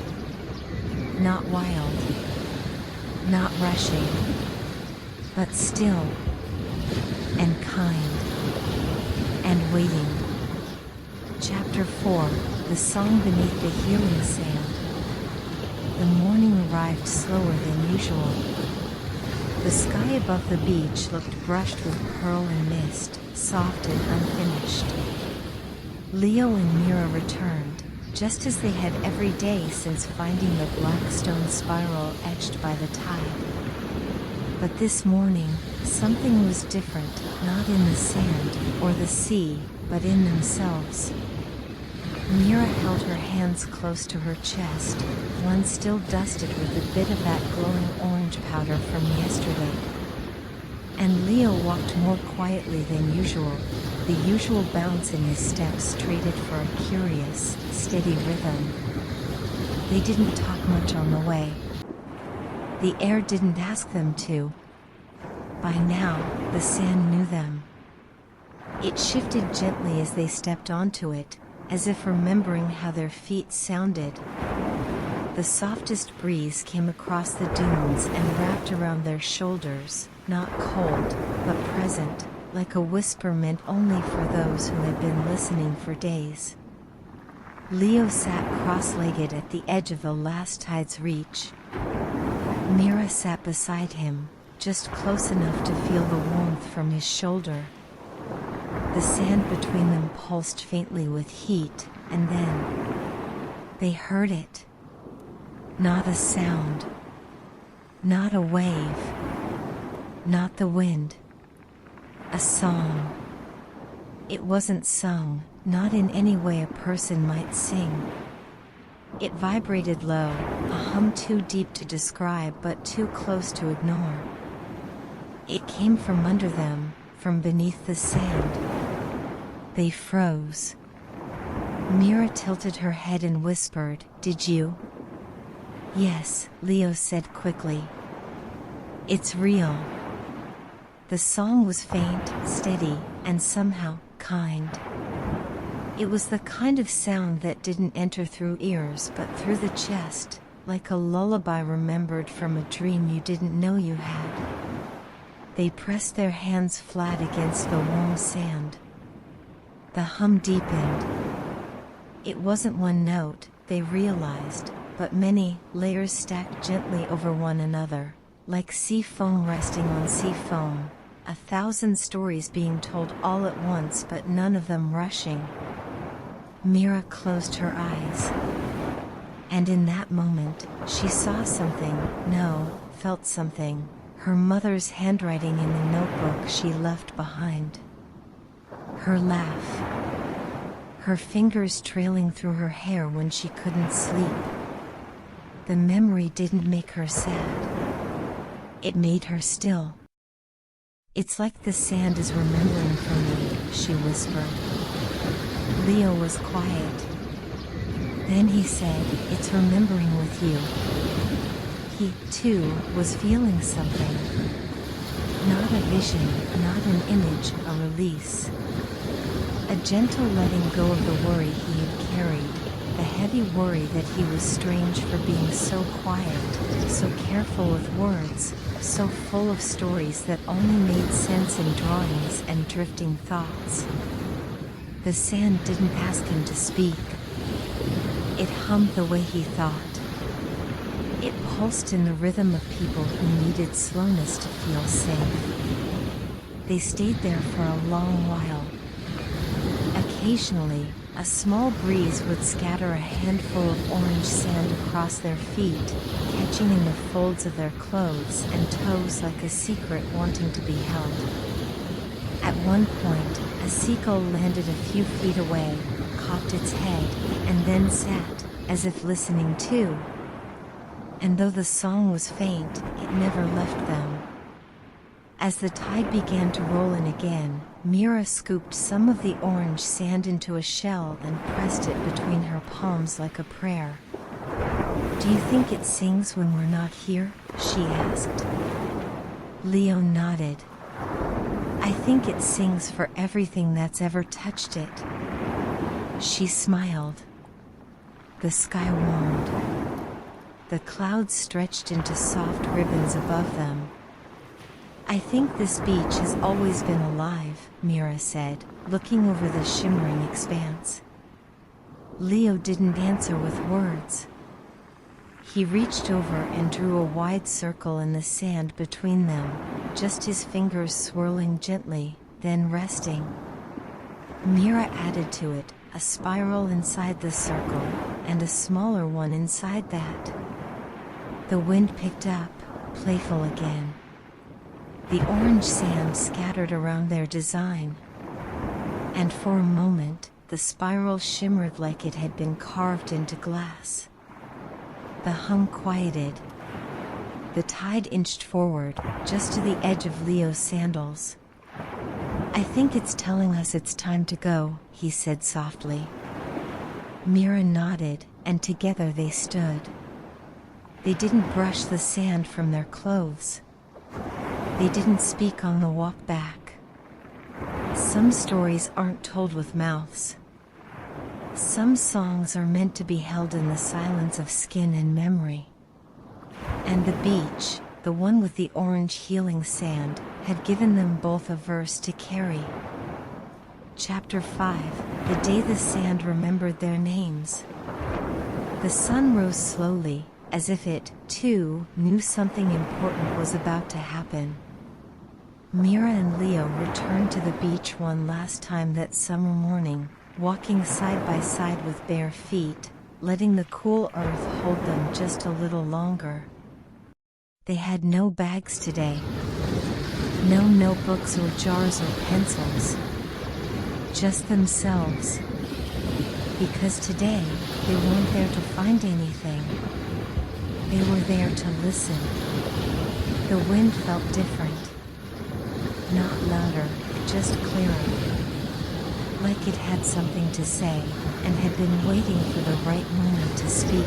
Not wild. Not rushing. But still. And kind. And waiting. Chapter 4, The Song Beneath the Healing Sand. The morning arrived slower than usual. The sky above the beach looked brushed with pearl and mist, soft and unfinished. Leo and Mira returned, just as they had every day since finding the black stone spiral etched by the tide. But this morning, something was different, not in the sand or the sea, but in themselves. Mira held her hands close to her chest, one still dusted with a bit of that glowing orange powder from yesterday. And Leo walked more quietly than usual, the usual bounce in his steps traded for a curious, steady rhythm. They didn't talk much on the way. The air didn't ask them to. By now, the sand knew them. It shifted gently as they stepped onto it, as if remembering how their feet sounded. The softest breeze came across the dunes and wrapped around their shoulders, not cold, but present, like a whisper meant only for those who had been listening for days. Leo sat cross-legged at the edge of the last tide's reach. Mira sat beside him, just close enough to feel the warmth from his shoulder. The sand between them pulsed faintly with heat, and then they heard it. Not a sound. Not a wave. Not the wind. A song. It wasn't sung, not in any way a person might sing. It vibrated low, a hum too deep to describe but too close to ignore. It came from under them, from beneath the sand. They froze. Mira tilted her head and whispered, "Did you?" "Yes," Leo said quickly. "It's real." The song was faint, steady, and somehow kind. It was the kind of sound that didn't enter through ears but through the chest, like a lullaby remembered from a dream you didn't know you had. They pressed their hands flat against the warm sand. The hum deepened. It wasn't one note, they realized, but many layers stacked gently over one another, like sea foam resting on sea foam, 1,000 stories being told all at once but none of them rushing. Mira closed her eyes. And in that moment, she saw something, no, felt something, her mother's handwriting in the notebook she left behind. Her laugh. Her fingers trailing through her hair when she couldn't sleep. The memory didn't make her sad. It made her still. "It's like the sand is remembering from me," she whispered. Leo was quiet. Then he said, "It's remembering with you." He, too, was feeling something. Not a vision, not an image, a release. A gentle letting go of the worry he had carried, the heavy worry that he was strange for being so quiet, so careful with words, so full of stories that only made sense in drawings and drifting thoughts. The sand didn't ask him to speak. It hummed the way he thought. It pulsed in the rhythm of people who needed slowness to feel safe. They stayed there for a long while. Occasionally, a small breeze would scatter a handful of orange sand across their feet, catching in the folds of their clothes and toes like a secret wanting to be held. At one point, a seagull landed a few feet away, cocked its head, and then sat, as if listening too. And though the song was faint, it never left them. As the tide began to roll in again, Mira scooped some of the orange sand into a shell and pressed it between her palms like a prayer. "Do you think it sings when we're not here?" she asked. Leo nodded. "I think it sings for everything that's ever touched it." She smiled. The sky warmed. The clouds stretched into soft ribbons above them. "I think this beach has always been alive," Mira said, looking over the shimmering expanse. Leo didn't answer with words. He reached over and drew a wide circle in the sand between them, just his fingers swirling gently, then resting. Mira added to it, a spiral inside the circle, and a smaller one inside that. The wind picked up, playful again. The orange sand scattered around their design. And for a moment, the spiral shimmered like it had been carved into glass. The hum quieted. The tide inched forward, just to the edge of Leo's sandals. "I think it's telling us it's time to go," he said softly. Mira nodded, and together they stood. They didn't brush the sand from their clothes. They didn't speak on the walk back. Some stories aren't told with mouths. Some songs are meant to be held in the silence of skin and memory. And the beach, the one with the orange healing sand, had given them both a verse to carry. Chapter 5, The Day the Sand Remembered Their Names. The sun rose slowly, as if it, too, knew something important was about to happen. Mira and Leo returned to the beach one last time that summer morning, walking side by side with bare feet, letting the cool earth hold them just a little longer. They had no bags today. No notebooks or jars or pencils. Just themselves. Because today, they weren't there to find anything. They were there to listen. The wind felt different. Not louder, just clearer. Like it had something to say, and had been waiting for the right moment to speak.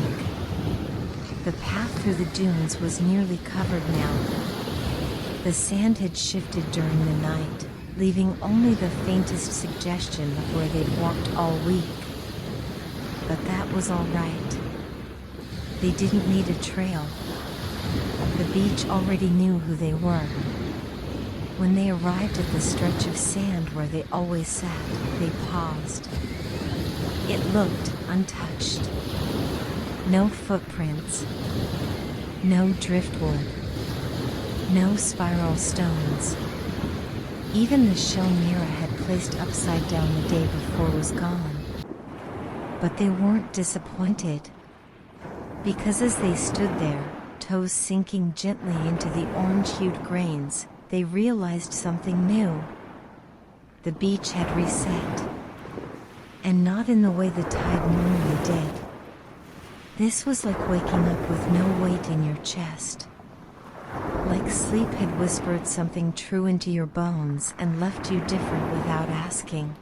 The path through the dunes was nearly covered now. The sand had shifted during the night, leaving only the faintest suggestion of where they'd walked all week. But that was all right. They didn't need a trail. The beach already knew who they were. When they arrived at the stretch of sand where they always sat, they paused. It looked untouched. No footprints. No driftwood. No spiral stones. Even the shell Mira had placed upside down the day before was gone. But they weren't disappointed. Because as they stood there, toes sinking gently into the orange-hued grains, they realized something new. The beach had reset. And not in the way the tide normally did. This was like waking up with no weight in your chest. Like sleep had whispered something true into your bones and left you different without asking.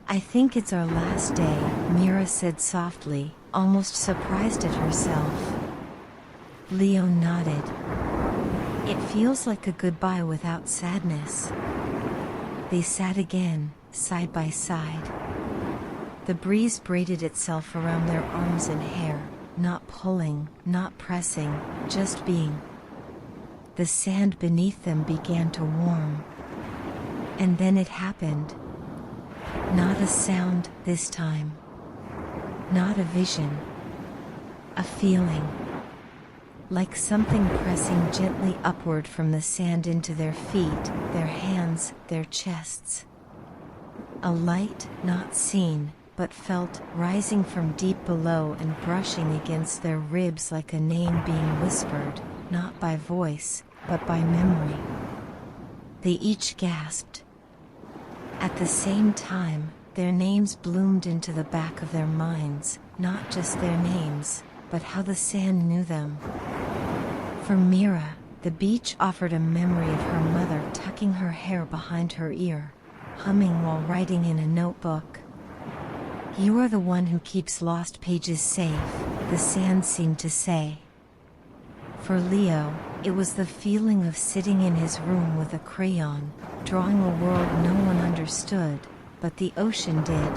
"I think it's our last day," Mira said softly, almost surprised at herself. Leo nodded. "It feels like a goodbye without sadness." They sat again, side by side. The breeze braided itself around their arms and hair, not pulling, not pressing, just being. The sand beneath them began to warm. And then it happened. Not a sound this time. Not a vision. A feeling. Like something pressing gently upward from the sand into their feet, their hands, their chests. A light not seen, but felt, rising from deep below and brushing against their ribs like a name being whispered, not by voice, but by memory. They each gasped. At the same time, their names bloomed into the back of their minds, not just their names, but how the sand knew them. For Mira, the beach offered a memory of her mother tucking her hair behind her ear, humming while writing in a notebook. "You are the one who keeps lost pages safe," the sand seemed to say. For Leo, it was the feeling of sitting in his room with a crayon, drawing a world no one understood, but the ocean did.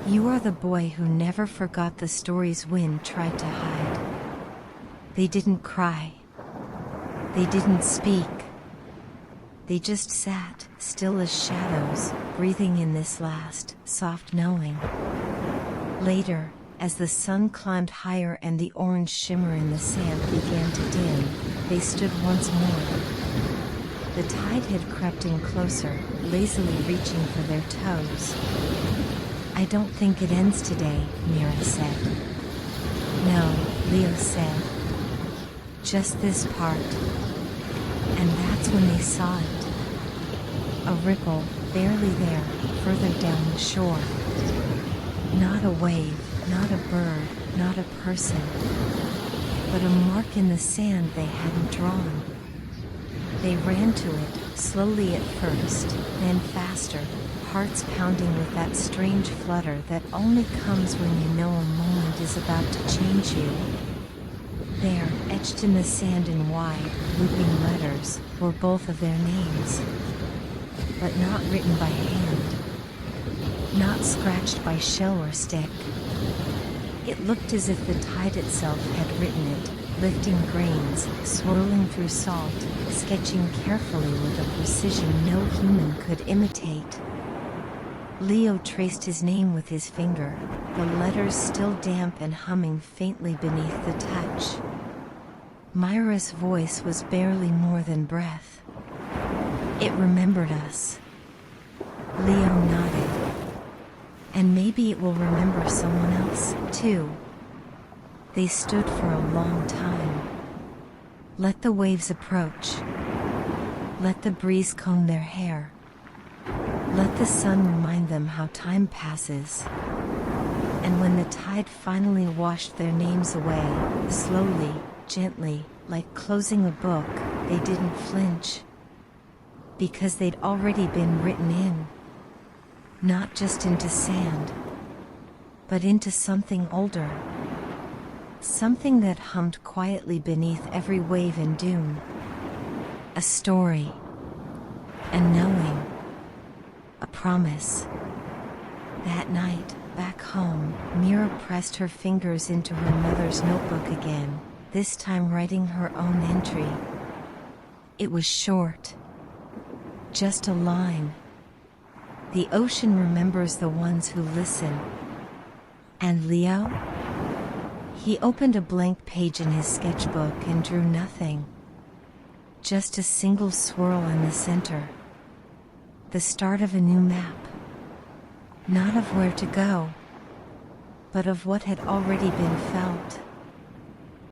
"You are the boy who never forgot the stories wind tried to hide." They didn't cry. They didn't speak. They just sat, still as shadows, breathing in this last, soft knowing. Later, as the sun climbed higher and the orange shimmer in the sand began to dim, they stood once more. The tide had crept in closer, lazily reaching for their toes. "I don't think it ends today," Mira said. "No," Leo said. "Just this part." And that's when they saw it. A ripple, barely there, further down the shore. Not a wave, not a bird, not a person. But a mark in the sand they hadn't drawn. They ran to it, slowly at first, then faster, hearts pounding with that strange flutter that only comes when you know a moment is about to change you. There, etched in the sand in wide, looping letters, were both of their names. But not written by hand. Not scratched by shell or stick. It looked as if the tide itself had written it, lifting grains, swirling through salt, sketching carefully with a precision no human could imitate. Leo traced his name with his finger, the letters still damp and humming faintly beneath the touch. Myra's voice was barely more than breath. "It remembered us." Leo nodded. "And maybe it will remember someone else, too." They stood for a long time. Let the waves approach. Let the breeze comb their hair. Let the sun remind them how time passes. And when the tide finally washed their names away, slowly, gently, like closing a book, they didn't flinch. Because they'd already been written in. Not just into sand, but into something older. Something that hummed quietly beneath every wave and dune. A story. A knowing. A promise. That night, back home, Mira pressed her fingers into her mother's notebook again, this time writing her own entry. It was short. Just a line. The ocean remembers the ones who listen. And Leo? He opened a blank page in his sketchbook and drew nothing. Just a single swirl in the center. The start of a new map. Not of where to go, but of what had already been felt.